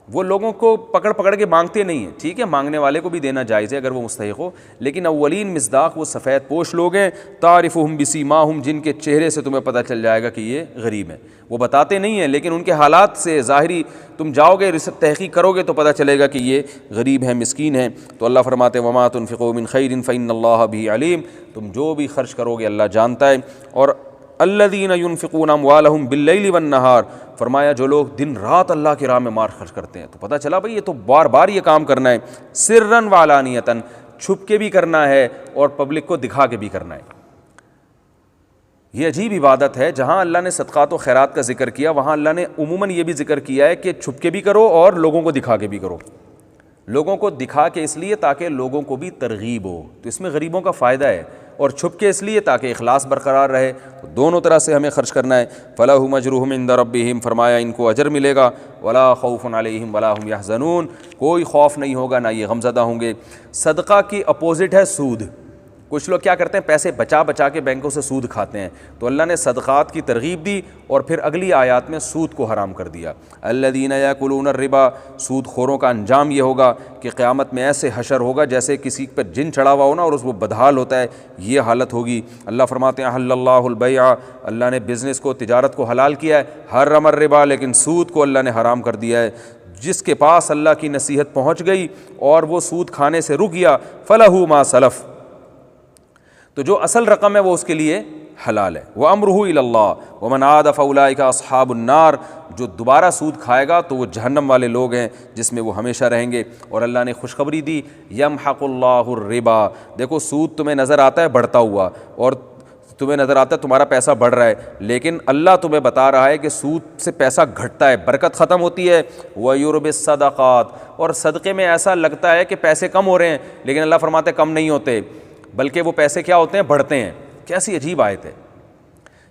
وہ لوگوں کو پکڑ پکڑ کے مانگتے نہیں ہیں. ٹھیک ہے، مانگنے والے کو بھی دینا جائز ہے اگر وہ مستحق ہو، لیکن اولین مصداق وہ سفید پوش لوگ ہیں. تعرفہم بسیماہم، جن کے چہرے سے تمہیں پتہ چل جائے گا کہ یہ غریب ہیں. وہ بتاتے نہیں ہیں لیکن ان کے حالات سے ظاہری تم جاؤ گے تحقیق کرو گے تو پتہ چلے گا کہ یہ غریب ہیں، مسکین ہیں. تو اللہ فرماتے ہیں وما تنفقوا من خیر فإن اللہ بہ علیم، تم جو بھی خرچ کرو گے اللہ جانتا ہے. اور الذین ینفقون اموالہم باللیل والنہار، فرمایا جو لوگ دن رات اللہ کی راہ میں مال خرچ کرتے ہیں. تو پتہ چلا بھئی یہ تو بار بار یہ کام کرنا ہے، سرًا وعلانیۃً، چھپ کے بھی کرنا ہے اور پبلک کو دکھا کے بھی کرنا ہے. یہ عجیب عبادت ہے. جہاں اللہ نے صدقات و خیرات کا ذکر کیا وہاں اللہ نے عموماً یہ بھی ذکر کیا ہے کہ چھپ کے بھی کرو اور لوگوں کو دکھا کے بھی کرو. لوگوں کو دکھا کے اس لیے تاکہ لوگوں کو بھی ترغیب ہو، تو اس میں غریبوں کا فائدہ ہے، اور چھپ کے اس لیے تاکہ اخلاص برقرار رہے. تو دونوں طرح سے ہمیں خرچ کرنا ہے. فَلَهُمْ أَجْرُهُمْ عِنْدَ رَبِّهِمْ، فرمایا ان کو اجر ملے گا. وَلَا خَوْفٌ عَلَيْهِمْ وَلَا هُمْ يَحْزَنُونَ، کوئی خوف نہیں ہوگا نہ یہ غمزدہ ہوں گے. صدقہ کی اپوزٹ ہے سود. کچھ لوگ کیا کرتے ہیں، پیسے بچا بچا کے بینکوں سے سود کھاتے ہیں. تو اللہ نے صدقات کی ترغیب دی اور پھر اگلی آیات میں سود کو حرام کر دیا. الذین یاکلون الربا، سود خوروں کا انجام یہ ہوگا کہ قیامت میں ایسے حشر ہوگا جیسے کسی پر جن چڑھا ہوا ہو نا اور اس وہ بدحال ہوتا ہے، یہ حالت ہوگی. اللہ فرماتے ہیں احل اللہ البیع، اللہ نے بزنس کو، تجارت کو حلال کیا ہے. حرم الربا، لیکن سود کو اللہ نے حرام کر دیا ہے. جس کے پاس اللہ کی نصیحت پہنچ گئی اور وہ سود کھانے سے رک گیا، فلہ ما سلف، تو جو اصل رقم ہے وہ اس کے لیے حلال ہے. وَأَمْرُهُ إِلَى اللَّهِ وَمَنْ عَادَ فَأُولَٰئِكَ أَصْحَابُ النَّارِ، جو دوبارہ سود کھائے گا تو وہ جہنم والے لوگ ہیں جس میں وہ ہمیشہ رہیں گے. اور اللہ نے خوشخبری دی يَمْحَقُ اللَّهُ الرِّبَا، دیکھو سود تمہیں نظر آتا ہے بڑھتا ہوا اور تمہیں نظر آتا ہے تمہارا پیسہ بڑھ رہا ہے، لیکن اللہ تمہیں بتا رہا ہے کہ سود سے پیسہ گھٹتا ہے، برکت ختم ہوتی ہے. وَيُرْبِ الصَّدَقَاتِ، اور صدقے میں ایسا لگتا ہے کہ پیسے کم ہو رہے ہیں لیکن اللہ فرماتے ہیں کم نہیں ہوتے بلکہ وہ پیسے کیا ہوتے ہیں، بڑھتے ہیں. کیسی عجیب آیت ہے.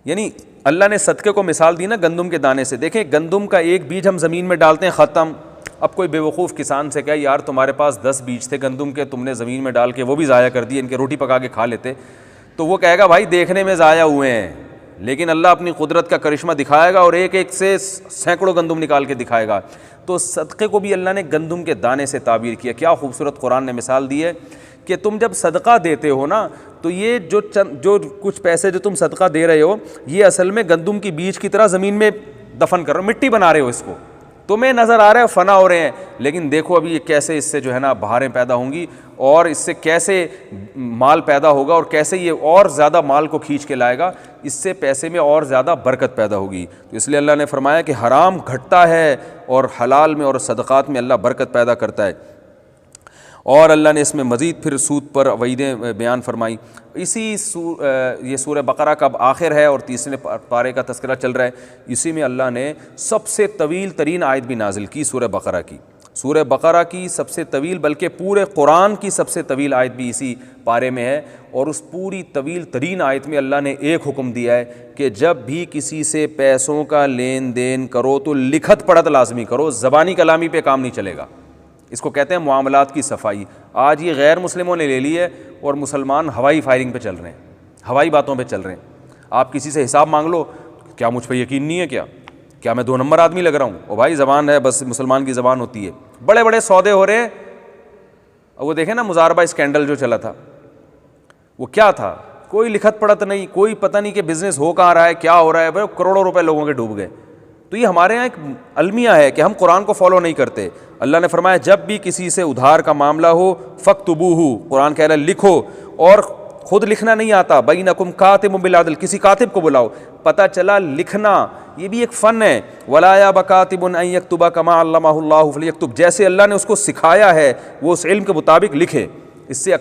یعنی اللہ نے صدقے کو مثال دی نا گندم کے دانے سے. دیکھیں گندم کا ایک بیج ہم زمین میں ڈالتے ہیں، ختم. اب کوئی بے وقوف کسان سے کہے یار تمہارے پاس 10 بیج تھے گندم کے، تم نے زمین میں ڈال کے وہ بھی ضائع کر دیے، ان کے روٹی پکا کے کھا لیتے، تو وہ کہے گا بھائی دیکھنے میں ضائع ہوئے ہیں، لیکن اللہ اپنی قدرت کا کرشمہ دکھائے گا اور ایک ایک سے سینکڑوں گندم نکال کے دکھائے گا. تو صدقے کو بھی اللہ نے گندم کے دانے سے تعبیر کیا. کیا خوبصورت قرآن نے مثال دی ہے کہ تم جب صدقہ دیتے ہو نا تو یہ جو کچھ پیسے جو تم صدقہ دے رہے ہو یہ اصل میں گندم کی بیج کی طرح زمین میں دفن کر رہے ہو، مٹی بنا رہے ہو اس کو. تمہیں نظر آ رہا ہے فنا ہو رہے ہیں، لیکن دیکھو ابھی یہ کیسے اس سے جو ہے نا بہاریں پیدا ہوں گی اور اس سے کیسے مال پیدا ہوگا اور کیسے یہ اور زیادہ مال کو کھینچ کے لائے گا، اس سے پیسے میں اور زیادہ برکت پیدا ہوگی. تو اس لیے اللہ نے فرمایا کہ حرام گھٹتا ہے اور حلال میں اور صدقات میں اللہ برکت پیدا کرتا ہے. اور اللہ نے اس میں مزید پھر سود پر وعیدیں بیان فرمائی. یہ سورہ بقرہ کا اب آخر ہے اور تیسرے پارے کا تذکرہ چل رہا ہے. اسی میں اللہ نے سب سے طویل ترین آیت بھی نازل کی سورہ بقرہ کی. سورہ بقرہ کی سب سے طویل، بلکہ پورے قرآن کی سب سے طویل آیت بھی اسی پارے میں ہے. اور اس پوری طویل ترین آیت میں اللہ نے ایک حکم دیا ہے کہ جب بھی کسی سے پیسوں کا لین دین کرو تو لکھت پڑھت لازمی کرو، زبانی کلامی پہ کام نہیں چلے گا. اس کو کہتے ہیں معاملات کی صفائی. آج یہ غیر مسلموں نے لے لی ہے اور مسلمان ہوائی فائرنگ پہ چل رہے ہیں، ہوائی باتوں پہ چل رہے ہیں. آپ کسی سے حساب مانگ لو، کیا مجھ پہ یقین نہیں ہے، کیا میں 2 نمبر آدمی لگ رہا ہوں؟ او بھائی زبان ہے، بس مسلمان کی زبان ہوتی ہے. بڑے بڑے سودے ہو رہے ہیں. وہ دیکھیں نا مزاربہ اسکینڈل جو چلا تھا وہ کیا تھا، کوئی لکھت پڑھت نہیں، کوئی پتہ نہیں کہ بزنس ہو کہاں رہا ہے، کیا ہو رہا ہے. کروڑوں روپے لوگوں کے ڈوب گئے. تو یہ ہمارے یہاں ایک المیہ ہے کہ ہم قرآن کو فالو نہیں کرتے. اللہ نے فرمایا جب بھی کسی سے ادھار کا معاملہ ہو فاکتبوہ، قرآن کہہ رہا ہے لکھو. اور خود لکھنا نہیں آتا، بینکم کاتب بالعدل، کسی کاتب کو بلاؤ. پتہ چلا لکھنا یہ بھی ایک فن ہے. ولا یأبی کاتب ان یکتب کما علمہ اللہ فلیکتب، جیسے اللہ نے اس کو سکھایا ہے وہ اس علم کے مطابق لکھے. اس سے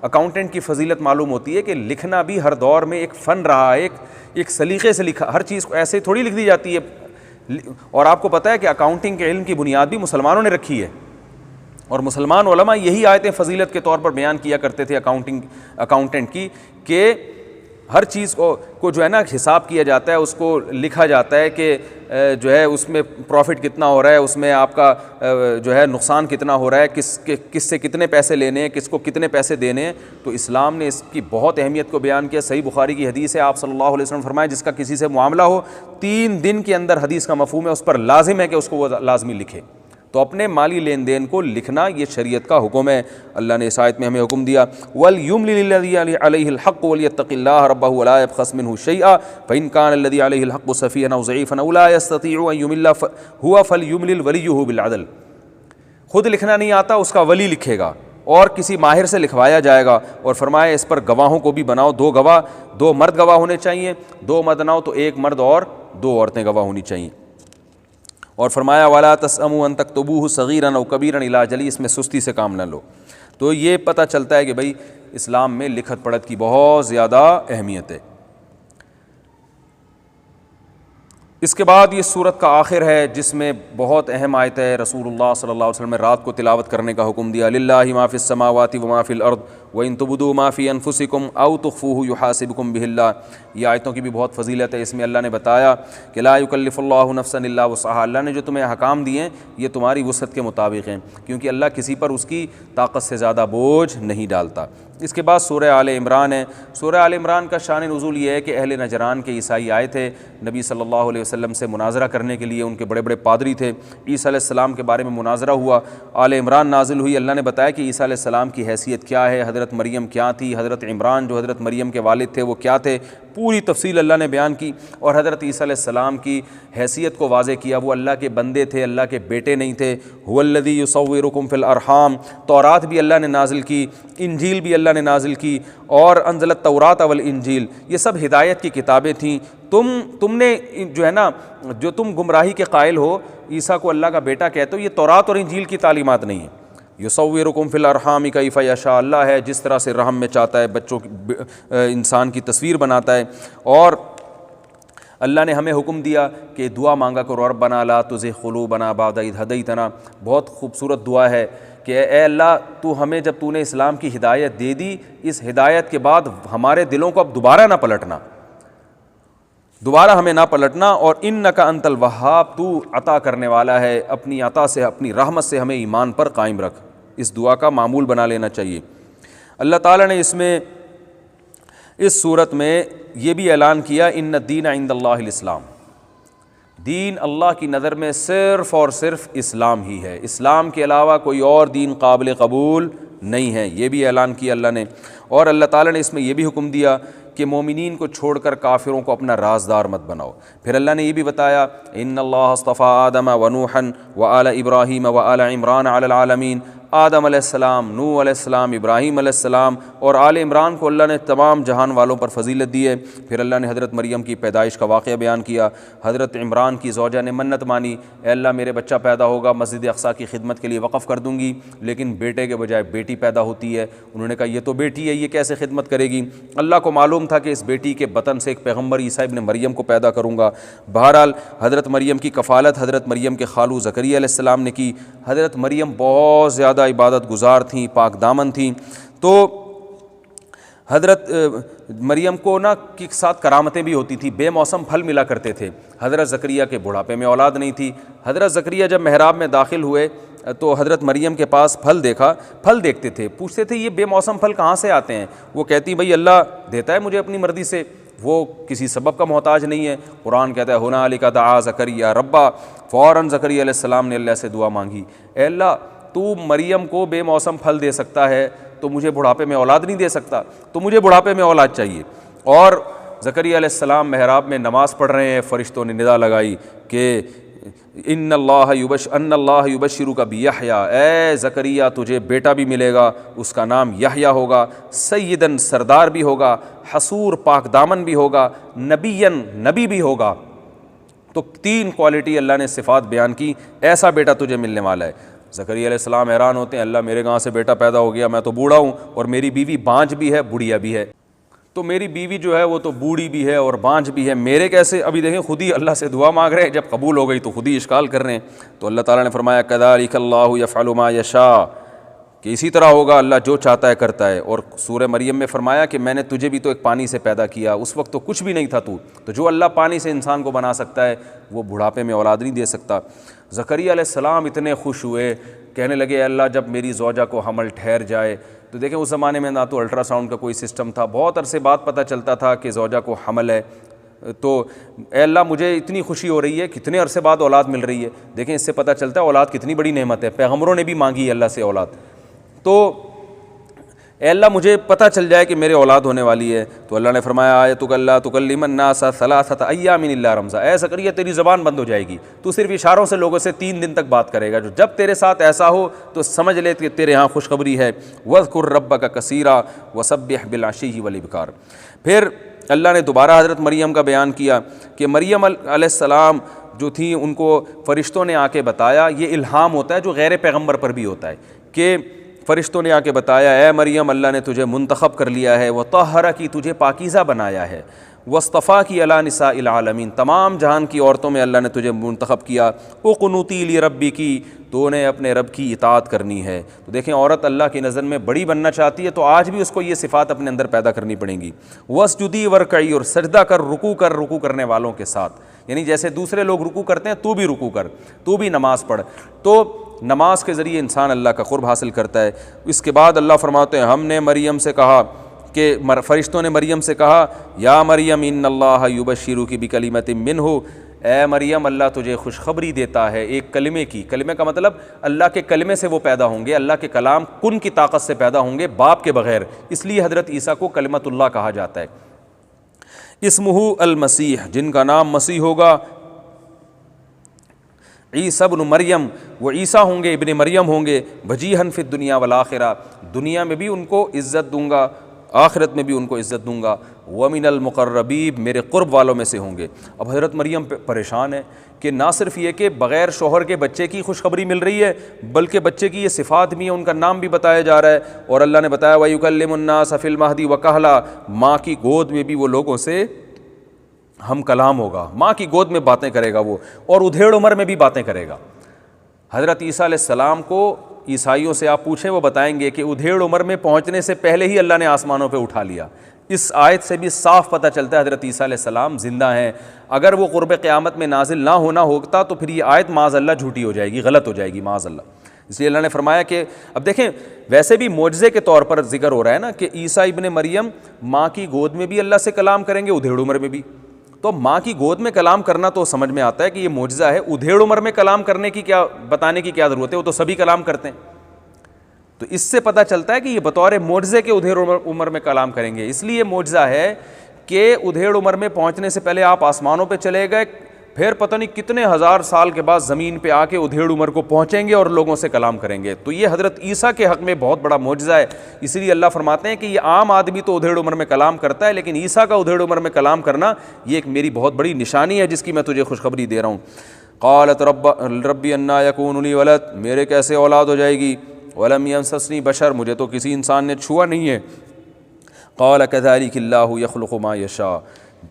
اکاؤنٹنٹ کی فضیلت معلوم ہوتی ہے کہ لکھنا بھی ہر دور میں ایک فن رہا ہے، ایک سلیقے سے لکھا، ہر چیز کو ایسے تھوڑی لکھ دی جاتی ہے۔ اور آپ کو پتہ ہے کہ اکاؤنٹنگ کے علم کی بنیاد بھی مسلمانوں نے رکھی ہے، اور مسلمان علماء یہی آیتیں فضیلت کے طور پر بیان کیا کرتے تھے اکاؤنٹنٹ کی، کہ ہر چیز کو جو ہے نا حساب کیا جاتا ہے، اس کو لکھا جاتا ہے کہ جو ہے اس میں پروفٹ کتنا ہو رہا ہے، اس میں آپ کا جو ہے نقصان کتنا ہو رہا ہے، کس سے کتنے پیسے لینے ہیں، کس کو کتنے پیسے دینے ہیں۔ تو اسلام نے اس کی بہت اہمیت کو بیان کیا۔ صحیح بخاری کی حدیث ہے، آپ صلی اللہ علیہ وسلم فرمائے جس کا کسی سے معاملہ ہو 3 دن کے اندر، حدیث کا مفہوم ہے اس پر لازم ہے کہ اس کو وہ لازمی لکھے۔ تو اپنے مالی لین دین کو لکھنا یہ شریعت کا حکم ہے۔ اللہ نے اس آیت میں ہمیں حکم دیا وَلْيُمْلِلِ الَّذِي عَلَيْهِ الْحَقُّ وَلْيَتَّقِ اللَّهَ رَبَّهُ وَلَا يَبْخَسْ مِنْهُ شَيْئًا فَإِنْ كَانَ الَّذِي عَلَيْهِ الْحَقُّ سَفِيهًا أَوْ ضَعِيفًا أَوْ لَا يَسْتَطِيعُ أَنْ يُمِلَّ هُوَ فَلْيُمْلِلْ وَلِيُّهُ بِالْعَدْلِ۔ خود لکھنا نہیں آتا اس کا ولی لکھے گا اور کسی ماہر سے لکھوایا جائے گا، اور فرمایا اس پر گواہوں کو بھی بناؤ، 2 گواہ، 2 مرد گواہ ہونے چاہیے، 2 مرد نہ ہو تو 1 مرد اور 2 عورتیں گواہ ہونی چاہیے۔ اور فرمایا وَلَا تَسْأَمُوا أَن تَكْتُبُوهُ صَغِيرًا أَوْ كَبِيرًا إِلَىٰ أَجَلِهِ، اس میں سستی سے کام نہ لو۔ تو یہ پتہ چلتا ہے کہ بھئی اسلام میں لکھت پڑھت کی بہت زیادہ اہمیت ہے۔ اس کے بعد یہ سورت کا آخر ہے جس میں بہت اہم آیت ہے، رسول اللہ صلی اللہ علیہ وسلم نے رات کو تلاوت کرنے کا حکم دیا، لِلَّهِ مَا فِي السَّمَاوَاتِ وَمَا فِي الْأَرْضِ وَإِن تُبْدُوا مَا فِي أَنفُسِكُمْ أَوْ تُخْفُوهُ يُحَاسِبْكُم بِهِ اللَّهُ۔ یہ آیتوں کی بھی بہت فضیلت ہے۔ اس میں اللہ نے بتایا کہ لا يكلف اللہ نفسا الا وسعها، اللہ نے جو تمہیں احکام دیے ہیں یہ تمہاری وسعت کے مطابق ہیں، کیونکہ اللہ کسی پر اس کی طاقت سے زیادہ بوجھ نہیں ڈالتا۔ اس کے بعد سورہ آل عمران ہے۔ سورہ آل عمران کا شان نزول یہ ہے کہ اہل نجران کے عیسائی آئے تھے نبی صلی اللہ علیہ وسلم سے مناظرہ کرنے کے لیے، ان کے بڑے بڑے پادری تھے، عیسیٰ علیہ السلام کے بارے میں مناظرہ ہوا، آل عمران نازل ہوئی۔ اللہ نے بتایا کہ عیسیٰ علیہ السلام کی حیثیت کیا ہے، حضرت مریم کیا تھی، حضرت عمران جو حضرت مریم کے والد تھے وہ کیا تھے، پوری تفصیل اللہ نے بیان کی، اور حضرت عیسیٰ علیہ السلام کی حیثیت کو واضح کیا۔ وہ اللہ کے بندے تھے، اللہ کے بیٹے نہیں تھے۔ هو الذی یصورکم فی الارحام، تورات بھی اللہ نے نازل کی، انجیل بھی اللہ نے نازل کی، اور انزل التوراۃ والانجیل، یہ سب ہدایت کی کتابیں تھیں۔ تم نے جو ہے نا، جو تم گمراہی کے قائل ہو، عیسیٰ کو اللہ کا بیٹا کہتے ہو، یہ تورات اور انجیل کی تعلیمات نہیں ہیں۔ یصورکم فی الارحام کیف یشاء، اللہ ہے جس طرح سے رحم میں چاہتا ہے بچوں کی انسان کی تصویر بناتا ہے۔ اور اللہ نے ہمیں حکم دیا کہ دعا مانگا کرو، ربنا لا تزغ قلوبنا بعد اذ ہدیتنا، بہت خوبصورت دعا ہے کہ اے اللہ تو ہمیں جب تو نے اسلام کی ہدایت دے دی، اس ہدایت کے بعد ہمارے دلوں کو اب دوبارہ نہ پلٹنا، دوبارہ ہمیں نہ پلٹنا، اور انک انت الوہاب، تو عطا کرنے والا ہے، اپنی عطا سے اپنی رحمت سے ہمیں ایمان پر قائم رکھ۔ اس دعا کا معمول بنا لینا چاہیے۔ اللہ تعالیٰ نے اس صورت میں یہ بھی اعلان کیا ان الدین عند اللہ الاسلام، دین اللہ کی نظر میں صرف اور صرف اسلام ہی ہے، اسلام کے علاوہ کوئی اور دین قابل قبول نہیں ہے، یہ بھی اعلان کیا اللہ نے۔ اور اللہ تعالیٰ نے اس میں یہ بھی حکم دیا کہ مومنین کو چھوڑ کر کافروں کو اپنا رازدار مت بناؤ۔ پھر اللہ نے یہ بھی بتایا ان اللہ اصطفیٰ آدم ونوحا وآل ابراہیم وآل عمران علی العالمین، آدم علیہ السلام، نوح علیہ السلام، ابراہیم علیہ السلام اور آل عمران کو اللہ نے تمام جہان والوں پر فضیلت دی ہے۔ پھر اللہ نے حضرت مریم کی پیدائش کا واقعہ بیان کیا۔ حضرت عمران کی زوجہ نے منت مانی، اے اللہ میرے بچہ پیدا ہوگا مسجد اقصیٰ کی خدمت کے لیے وقف کر دوں گی، لیکن بیٹے کے بجائے بیٹی پیدا ہوتی ہے۔ انہوں نے کہا یہ تو بیٹی ہے، یہ کیسے خدمت کرے گی؟ اللہ کو معلوم تھا کہ اس بیٹی کے بطن سے ایک پیغمبر عیسیٰ ابن مریم کو پیدا کروں گا۔ بہرحال حضرت مریم کی کفالت حضرت مریم کے خالو زکریا علیہ السلام نے کی۔ حضرت مریم بہت زیادہ عبادت گزار تھیں، پاک دامن تھیں، تو حضرت مریم کو کے ساتھ کرامتیں بھی ہوتی تھیں، بے موسم پھل ملا کرتے تھے۔ حضرت زکریا کے بڑھاپے میں اولاد نہیں تھی۔ حضرت زکریا جب محراب میں داخل ہوئے تو حضرت مریم کے پاس پھل دیکھا، پھل دیکھتے تھے، پوچھتے تھے یہ بے موسم پھل کہاں سے آتے ہیں؟ وہ کہتی بھئی اللہ دیتا ہے مجھے اپنی مرضی سے، وہ کسی سبب کا محتاج نہیں ہے۔ قرآن کہتا ہے ہنالک دعا زکریا ربا، فوراً زکریا علیہ السلام نے اللہ سے دعا مانگی، اے اللہ تو مریم کو بے موسم پھل دے سکتا ہے تو مجھے بڑھاپے میں اولاد نہیں دے سکتا، تو مجھے بڑھاپے میں اولاد چاہیے۔ اور زکریا علیہ السلام محراب میں نماز پڑھ رہے ہیں، فرشتوں نے ندا لگائی کہ ان اللہ یبشرک بیحییٰ، اے زکریا تجھے بیٹا بھی ملے گا، اس کا نام یحییٰ ہوگا، سیدن سردار بھی ہوگا، حصور پاک دامن بھی ہوگا، نبی بھی ہوگا۔ تو 3 کوالٹی اللہ نے صفات بیان کی، ایسا بیٹا تجھے ملنے والا ہے۔ زکریا علیہ السلام حیران ہوتے ہیں، اللہ میرے گاؤں سے بیٹا پیدا ہو گیا، میں تو بوڑھا ہوں اور میری بیوی بانجھ بھی ہے، بڑھیا بھی ہے، تو میری بیوی جو ہے وہ تو بوڑھی بھی ہے اور بانجھ بھی ہے، میرے کیسے؟ ابھی دیکھیں خود ہی اللہ سے دعا مانگ رہے ہیں، جب قبول ہو گئی تو خود ہی اشکال کر رہے ہیں۔ تو اللہ تعالیٰ نے فرمایا کذالک اللہ یفعل ما یشاء، کہ اسی طرح ہوگا، اللہ جو چاہتا ہے کرتا ہے۔ اور سورہ مریم میں فرمایا کہ میں نے تجھے بھی تو ایک پانی سے پیدا کیا، اس وقت تو کچھ بھی نہیں تھا تو جو اللہ پانی سے انسان کو بنا سکتا ہے وہ بڑھاپے میں اولاد نہیں دے سکتا۔ زکریا علیہ السلام اتنے خوش ہوئے، کہنے لگے اللہ جب میری زوجہ کو حمل ٹھہر جائے، تو دیکھیں اس زمانے میں نہ تو الٹرا ساؤنڈ کا کوئی سسٹم تھا، بہت عرصے بعد پتہ چلتا تھا کہ زوجہ کو حمل ہے، تو اے اللہ مجھے اتنی خوشی ہو رہی ہے، کتنے عرصے بعد اولاد مل رہی ہے۔ دیکھیں اس سے پتہ چلتا ہے اولاد کتنی بڑی نعمت ہے، پیغمبروں نے بھی مانگی اللہ سے اولاد، تو اے اللہ مجھے پتہ چل جائے کہ میرے اولاد ہونے والی ہے۔ تو اللہ نے فرمایا آیتک اللہ تکلم الناس ثلاثۃ ایام الا رمزا، اے زکریا تیری زبان بند ہو جائے گی، تو صرف اشاروں سے لوگوں سے 3 دن تک بات کرے گا، جب تیرے ساتھ ایسا ہو تو سمجھ لے کہ تیرے ہاں خوشخبری ہے۔ واذکر ربک کثیرا وسبح بالعشی والابکار۔ پھر اللہ نے دوبارہ حضرت مریم کا بیان کیا کہ مریم علیہ السلام جو تھیں ان کو فرشتوں نے آ کے بتایا، یہ الہام ہوتا ہے جو غیر پیغمبر پر بھی ہوتا ہے، کہ فرشتوں نے آ کے بتایا اے مریم اللہ نے تجھے منتخب کر لیا ہے، وطہرہ کی تجھے پاکیزہ بنایا ہے، واصطفیٰ کی علی نساء العالمین تمام جہان کی عورتوں میں اللہ نے تجھے منتخب کیا، اقنوتی لربی کی تو نے اپنے رب کی اطاعت کرنی ہے۔ تو دیکھیں عورت اللہ کی نظر میں بڑی بننا چاہتی ہے تو آج بھی اس کو یہ صفات اپنے اندر پیدا کرنی پڑیں گی۔ واسجدی ورکعی، اور سجدہ کر، رکوع کرنے والوں کے ساتھ، یعنی جیسے دوسرے لوگ رکوع کرتے ہیں تو بھی رکوع کر، تو بھی نماز پڑھ۔ تو نماز کے ذریعے انسان اللہ کا قرب حاصل کرتا ہے۔ اس کے بعد اللہ فرماتے ہیں ہم نے مریم سے کہا کہ فرشتوں نے مریم سے کہا یا مریم ان اللہ یبشرک بکلمۃ منہ، اے مریم اللہ تجھے خوشخبری دیتا ہے ایک کلمے کی، کلمے کا مطلب اللہ کے کلمے سے وہ پیدا ہوں گے، اللہ کے کلام کن کی طاقت سے پیدا ہوں گے، باپ کے بغیر، اس لیے حضرت عیسیٰ کو کلمۃ اللہ کہا جاتا ہے۔ اسمہ المسیح، جن کا نام مسیح ہوگا، عیسیٰ ابن مریم، وہ عیسیٰ ہوں گے، ابن مریم ہوں گے، وجیہن فی الدنیا والآخرہ، دنیا میں بھی ان کو عزت دوں گا، آخرت میں بھی ان کو عزت دوں گا، ومن المقربین، میرے قرب والوں میں سے ہوں گے۔ اب حضرت مریم پریشان ہے کہ نہ صرف یہ کہ بغیر شوہر کے بچے کی خوشخبری مل رہی ہے، بلکہ بچے کی یہ صفات بھی ہیں، ان کا نام بھی بتایا جا رہا ہے، اور اللہ نے بتایا وَيُكَلِّمُ النَّاسَ فِي الْمَهْدِ وَكَهْلًا، ماں کی گود میں بھی وہ لوگوں سے ہم کلام ہوگا، ماں کی گود میں باتیں کرے گا وہ، اور ادھیڑ عمر میں بھی باتیں کرے گا۔ حضرت عیسیٰ علیہ السلام کو عیسائیوں سے آپ پوچھیں وہ بتائیں گے کہ ادھیڑ عمر میں پہنچنے سے پہلے ہی اللہ نے آسمانوں پہ اٹھا لیا۔ اس آیت سے بھی صاف پتہ چلتا ہے حضرت عیسیٰ علیہ السلام زندہ ہیں، اگر وہ قرب قیامت میں نازل نہ ہونا ہوتا تو پھر یہ آیت معاذ اللہ جھوٹی ہو جائے گی، غلط ہو جائے گی معاذ اللہ۔ اس لیے اللہ نے فرمایا کہ اب دیکھیں ویسے بھی معجزے کے طور پر ذکر ہو رہا ہے نا کہ عیسیٰ ابن مریم ماں کی گود میں بھی اللہ سے کلام کریں گے، ادھیڑ عمر میں بھی، تو ماں کی گود میں کلام کرنا تو سمجھ میں آتا ہے کہ یہ معجزہ ہے، ادھیڑ عمر میں کلام کرنے کی کیا بتانے کی کیا ضرورت ہے، وہ تو سبھی کلام کرتے ہیں۔ تو اس سے پتہ چلتا ہے کہ یہ بطور معجزے کے ادھیڑ عمر میں کلام کریں گے، اس لیے معجزہ ہے کہ ادھیڑ عمر میں پہنچنے سے پہلے آپ آسمانوں پہ چلے گئے، پھر پتہ نہیں کتنے ہزار سال کے بعد زمین پہ آ کے ادھیڑ عمر کو پہنچیں گے اور لوگوں سے کلام کریں گے۔ تو یہ حضرت عیسیٰ کے حق میں بہت بڑا معجزہ ہے، اس لیے اللہ فرماتے ہیں کہ یہ عام آدمی تو ادھیڑ عمر میں کلام کرتا ہے، لیکن عیسیٰ کا ادھیڑ عمر میں کلام کرنا یہ ایک میری بہت بڑی نشانی ہے جس کی میں تجھے خوشخبری دے رہا ہوں۔ قالت ربی انا یکون لی ولد، میرے کیسے اولاد ہو جائے گی، ولم یمسسنی بشر، مجھے تو کسی انسان نے چھوا نہیں ہے۔ قال کذلک اللہ یخلق ما یشاء،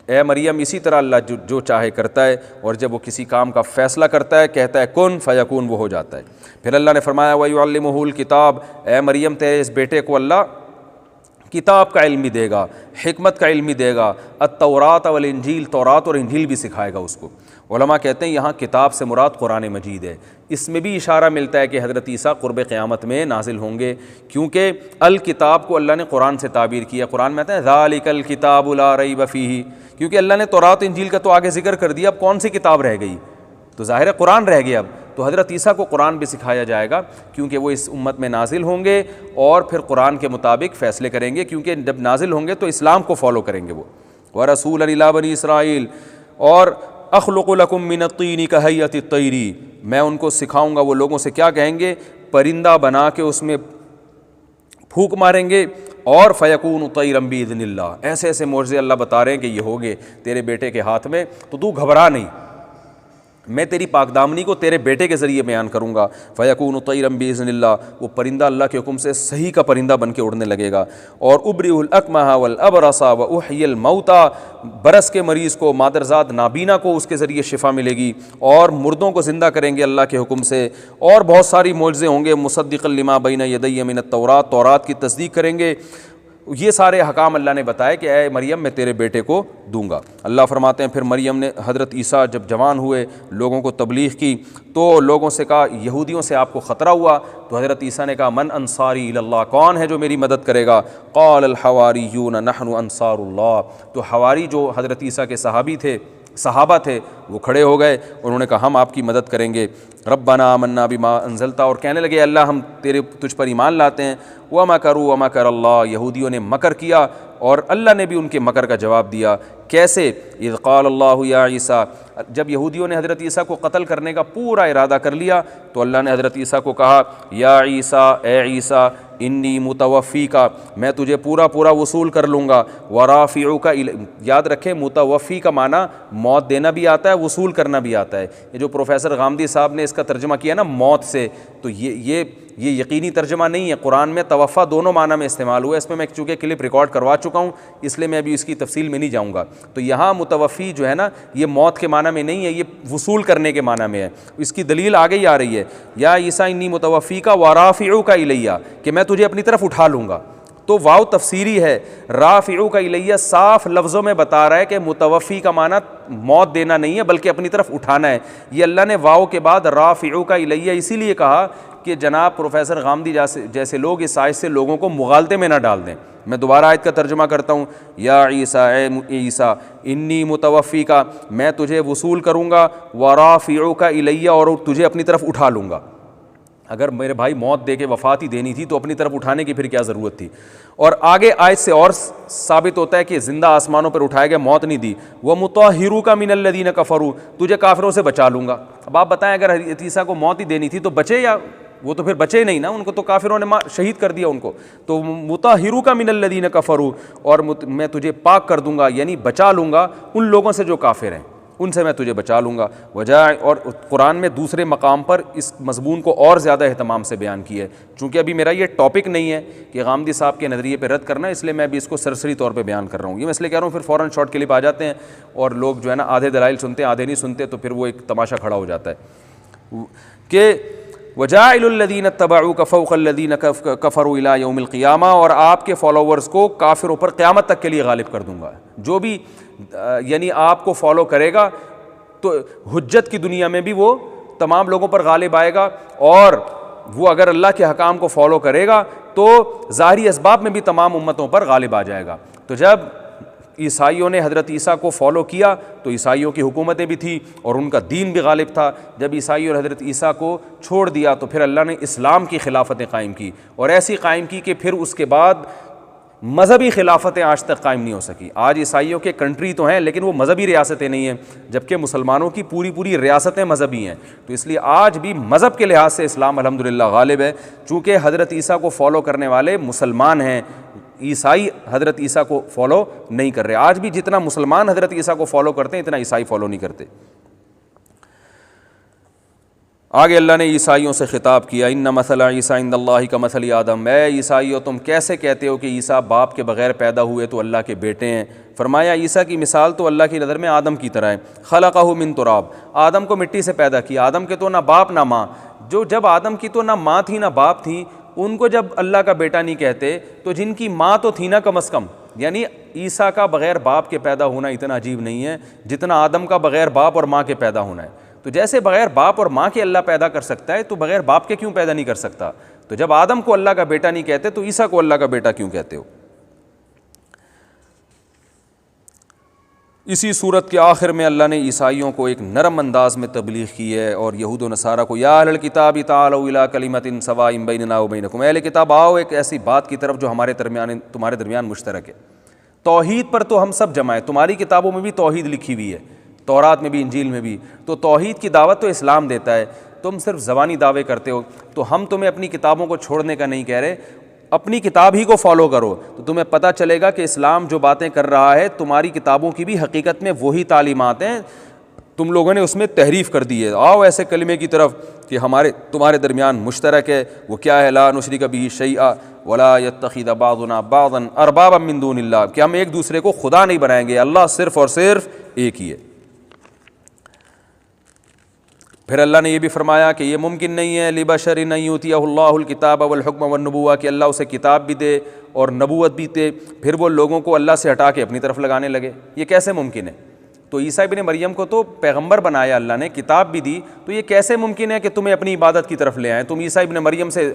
اے مریم اسی طرح اللہ جو چاہے کرتا ہے، اور جب وہ کسی کام کا فیصلہ کرتا ہے کہتا ہے کن فیکون، وہ ہو جاتا ہے۔ پھر اللہ نے فرمایا وَيُعَلِّمُهُ الْكِتَابَ، اے مریم تیرے اس بیٹے کو اللہ کتاب کا علم بھی دے گا، حکمت کا علم بھی دے گا، التوراۃ والانجیل، تورات اور انجیل بھی سکھائے گا اس کو۔ علماء کہتے ہیں یہاں کتاب سے مراد قرآن مجید ہے، اس میں بھی اشارہ ملتا ہے کہ حضرت عیسیٰ قرب قیامت میں نازل ہوں گے، کیونکہ الکتاب کو اللہ نے قرآن سے تعبیر کیا۔ قرآن میں آتا ہے ذالک الکتاب لا ریب فیہ، کیونکہ اللہ نے تورات انجیل کا تو آگے ذکر کر دیا، اب کون سی کتاب رہ گئی، تو ظاہر ہے قرآن رہ گیا اب، تو حضرت عیسیٰ کو قرآن بھی سکھایا جائے گا کیونکہ وہ اس امت میں نازل ہوں گے اور پھر قرآن کے مطابق فیصلے کریں گے، کیونکہ جب نازل ہوں گے تو اسلام کو فالو کریں گے وہ۔ وَرَسُولًا إِلَىٰ بَنِي اسرائیل، اور اخلق لکم من الطین کہیۃ الطیر، میں ان کو سکھاؤں گا، وہ لوگوں سے کیا کہیں گے، پرندہ بنا کے اس میں پھونک ماریں گے، اور فیکون طیرا باذن اللہ، ایسے ایسے معجزے اللہ بتا رہے ہیں کہ یہ ہوگے تیرے بیٹے کے ہاتھ میں، تو تو گھبرا نہیں، میں تیری پاک دامنی کو تیرے بیٹے کے ذریعے بیان کروں گا. فیکون طیرا باذن اللہ, وہ پرندہ اللہ کے حکم سے صحیح کا پرندہ بن کے اڑنے لگے گا. اور ابرئ الاکمہ والابرص واحیی الموتى, برس کے مریض کو, مادرزاد نابینا کو اس کے ذریعے شفا ملے گی, اور مردوں کو زندہ کریں گے اللہ کے حکم سے, اور بہت ساری معجزے ہوں گے. مصدقا لما بین یدی من التوراۃ, تورات کی تصدیق کریں گے. یہ سارے احکام اللہ نے بتائے کہ اے مریم میں تیرے بیٹے کو دوں گا. اللہ فرماتے ہیں پھر مریم نے, حضرت عیسیٰ جب جوان ہوئے, لوگوں کو تبلیغ کی, تو لوگوں سے کہا یہودیوں سے آپ کو خطرہ ہوا, تو حضرت عیسیٰ نے کہا من انصاری الی اللہ, کون ہے جو میری مدد کرے گا؟ قال الحواریون نحن انصار اللہ. تو حواری جو حضرت عیسیٰ کے صحابہ تھے وہ کھڑے ہو گئے, انہوں نے کہا ہم آپ کی مدد کریں گے. ربنا آمنا بما انزلت, اور کہنے لگے اللہ ہم تجھ پر ایمان لاتے ہیں. ومکروا ومکر اللہ, یہودیوں نے مکر کیا اور اللہ نے بھی ان کے مکر کا جواب دیا. کیسے؟ اذ قال اللہ یا عیسیٰ, جب یہودیوں نے حضرت عیسیٰ کو قتل کرنے کا پورا ارادہ کر لیا تو اللہ نے حضرت عیسیٰ کو کہا یا عیسیٰ, اے عیسیٰ, انی متوفی کا, میں تجھے پورا وصول کر لوں گا. ورافعک, یاد رکھیں متوفی کا معنی موت دینا بھی آتا ہے, وصول کرنا بھی آتا ہے. یہ جو پروفیسر غامدی صاحب نے اس کا ترجمہ کیا نا موت سے, تو یہ یقینی ترجمہ نہیں ہے. قرآن میں توفا دونوں معنی میں استعمال ہوا ہے. اس میں میں چونکہ کلپ ریکارڈ کروا چکا ہوں اس لیے میں ابھی اس کی تفصیل میں نہیں جاؤں گا. تو یہاں متوفی جو ہے نا یہ موت کے معنی میں نہیں ہے, یہ وصول کرنے کے معنی میں ہے. اس کی دلیل آگے ہی آ رہی ہے, یا عیسیٰ انی متوفی کا ورافعک الیہ, کہ میں تجھے اپنی طرف اٹھا لوں گا. تو واو تفسیری ہے, رافعک الیہ صاف لفظوں میں بتا رہا ہے کہ متوفی کا معنی موت دینا نہیں ہے بلکہ اپنی طرف اٹھانا ہے. یہ اللہ نے واو کے بعد رافعک الیہ اسی لیے کہا کہ جناب پروفیسر غامدی جیسے لوگ اس آیت سے لوگوں کو مغالطے میں نہ ڈال دیں. میں دوبارہ آیت کا ترجمہ کرتا ہوں, یا عیسیٰ, اے عیسیٰ, انی متوفی کا, میں تجھے وصول کروں گا, ورافعک الیہ, اور تجھے اپنی طرف اٹھا لوں گا. اگر میرے بھائی موت دے کے وفات ہی دینی تھی تو اپنی طرف اٹھانے کی پھر کیا ضرورت تھی؟ اور آگے آیت سے اور ثابت ہوتا ہے کہ زندہ آسمانوں پر اٹھایا گیا, موت نہیں دی. وَمُطَهِّرُكَ مِنَ الَّذِينَ كَفَرُوا, تجھے کافروں سے بچا لوں گا. اب آپ بتائیں اگر حضرت عیسیٰ کو موت ہی دینی تھی تو بچے, یا وہ تو پھر بچے نہیں نا, ان کو تو کافروں نے شہید کر دیا ان کو. تو مُطَهِّرُكَ مِنَ الَّذِينَ كَفَرُوا, اور میں تجھے پاک کر دوں گا, یعنی بچا لوں گا ان لوگوں سے جو کافر ہیں, ان سے میں تجھے بچا لوں گا. اور قرآن میں دوسرے مقام پر اس مضمون کو اور زیادہ اہتمام سے بیان کیا ہے. چونکہ ابھی میرا یہ ٹاپک نہیں ہے کہ غامدی صاحب کے نظریے پہ رد کرنا, اس لیے میں ابھی اس کو سرسری طور پہ بیان کر رہا ہوں. یہ میں اس لیے کہہ رہا ہوں پھر فوراً شارٹ کلپ آ جاتے ہیں اور لوگ جو ہے نا آدھے دلائل سنتے ہیں آدھے نہیں سنتے, تو پھر وہ ایک تماشا کھڑا ہو جاتا ہے. کہ وَجَاعِلُ الَّذِينَ اتَّبَعُوكَ فَوْقَ الَّذِينَ كَفَرُوا إِلَىٰ يَوْمِ الْقِيَامَةِ, اور آپ کے فالوورز کو کافروں پر قیامت تک کے لیے غالب کر دوں گا. جو بھی یعنی آپ کو فالو کرے گا تو حجت کی دنیا میں بھی وہ تمام لوگوں پر غالب آئے گا, اور وہ اگر اللہ کے حکام کو فالو کرے گا تو ظاہری اسباب میں بھی تمام امتوں پر غالب آ جائے گا. تو جب عیسائیوں نے حضرت عیسیٰ کو فالو کیا تو عیسائیوں کی حکومتیں بھی تھیں اور ان کا دین بھی غالب تھا. جب عیسائیوں نے حضرت عیسیٰ کو چھوڑ دیا تو پھر اللہ نے اسلام کی خلافتیں قائم کی, اور ایسی قائم کی کہ پھر اس کے بعد مذہبی خلافتیں آج تک قائم نہیں ہو سکی. آج عیسائیوں کے کنٹری تو ہیں لیکن وہ مذہبی ریاستیں نہیں ہیں, جبکہ مسلمانوں کی پوری ریاستیں مذہبی ہیں. تو اس لیے آج بھی مذہب کے لحاظ سے اسلام الحمدللہ غالب ہے, چونکہ حضرت عیسیٰ کو فالو کرنے والے مسلمان ہیں, عیسائی حضرت عیسیٰ کو فالو نہیں کر رہے. آج بھی جتنا مسلمان حضرت عیسیٰ کو فالو کرتے ہیں اتنا عیسائی فالو نہیں کرتے. آگے اللہ نے عیسائیوں سے خطاب کیا, ان مثل عیسیٰ عند اللہ کمثل آدم, اے عیسائیوں تم کیسے کہتے ہو کہ عیسیٰ باپ کے بغیر پیدا ہوئے تو اللہ کے بیٹے ہیں؟ فرمایا عیسیٰ کی مثال تو اللہ کی نظر میں آدم کی طرح ہے. خلقہ من تراب, آدم کو مٹی سے پیدا کیا. آدم کے تو نہ باپ نہ ماں, جب آدم کی تو نہ ماں تھی نہ باپ تھی, ان کو جب اللہ کا بیٹا نہیں کہتے تو جن کی ماں تو تھی نا کم از کم. یعنی عیسیٰ کا بغیر باپ کے پیدا ہونا اتنا عجیب نہیں ہے جتنا آدم کا بغیر باپ اور ماں کے پیدا ہونا ہے. تو جیسے بغیر باپ اور ماں کے اللہ پیدا کر سکتا ہے تو بغیر باپ کے کیوں پیدا نہیں کر سکتا؟ تو جب آدم کو اللہ کا بیٹا نہیں کہتے تو عیسیٰ کو اللہ کا بیٹا کیوں کہتے ہو؟ اسی صورت کے آخر میں اللہ نے عیسائیوں کو ایک نرم انداز میں تبلیغ کی ہے, اور یہود و نصارہ کو, یا اہل الکتاب تعالوا الی کلمۃ سواء بیننا وبینکم, اہل کتاب آؤ ایک ایسی بات کی طرف جو تمہارے درمیان مشترک ہے. توحید پر تو ہم سب جمع ہیں, تمہاری کتابوں میں بھی توحید لکھی ہوئی ہے, تورات میں بھی انجیل میں بھی, تو توحید کی دعوت تو اسلام دیتا ہے. تم صرف زبانی دعوے کرتے ہو, تو ہم تمہیں اپنی کتابوں کو چھوڑنے کا نہیں کہہ رہے, اپنی کتاب ہی کو فالو کرو تو تمہیں پتہ چلے گا کہ اسلام جو باتیں کر رہا ہے تمہاری کتابوں کی بھی حقیقت میں وہی تعلیمات ہیں. تم لوگوں نے اس میں تحریف کر دی ہے، آؤ ایسے کلمے کی طرف کہ تمہارے درمیان مشترک ہے، وہ کیا ہے؟ لا نشرک بہ شیئا ولا یتخذ بعضنا بعضا اربابا من دون اللہ، کہ ہم ایک دوسرے کو خدا نہیں بنائیں گے، اللہ صرف اور صرف ایک ہی ہے۔ پھر اللہ نے یہ بھی فرمایا کہ یہ ممکن نہیں ہے لبشر ان یؤتیہ اللہ الکتاب والحکم والنبوہ، کہ اللہ اسے کتاب بھی دے اور نبوت بھی دے، پھر وہ لوگوں کو اللہ سے ہٹا کے اپنی طرف لگانے لگے، یہ کیسے ممکن ہے؟ تو عیسیٰ ابن مریم کو تو پیغمبر بنایا اللہ نے، کتاب بھی دی، تو یہ کیسے ممکن ہے کہ تمہیں اپنی عبادت کی طرف لے آئیں، تم عیسیٰ ابن مریم سے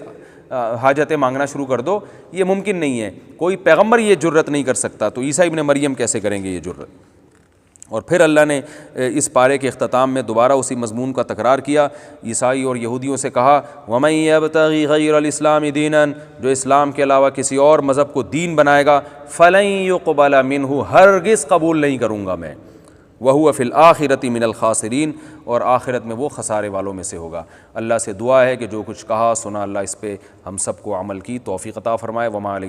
حاجتیں مانگنا شروع کر دو؟ یہ ممکن نہیں ہے، کوئی پیغمبر یہ جرت نہیں کر سکتا، تو عیسیٰ ابن مریم کیسے کریں گے یہ جرت؟ اور پھر اللہ نے اس پارے کے اختتام میں دوبارہ اسی مضمون کا تکرار کیا، عیسائی اور یہودیوں سے کہا وَمَن يَبْتَغِ غَيْرَ الْإِسْلَامِ دِينًا، جو اسلام کے علاوہ کسی اور مذہب کو دین بنائے گا، فَلَن يُقْبَلَ مِنْهُ، ہرگز قبول نہیں کروں گا میں، وَهُوَ فِي الْآخِرَةِ مِنَ الْخَاسِرِينَ، اور آخرت میں وہ خسارے والوں میں سے ہوگا۔ اللہ سے دعا ہے کہ جو کچھ کہا سنا اللہ اس پہ ہم سب کو عمل کی توفیق عطا فرمائے۔ وما علیہ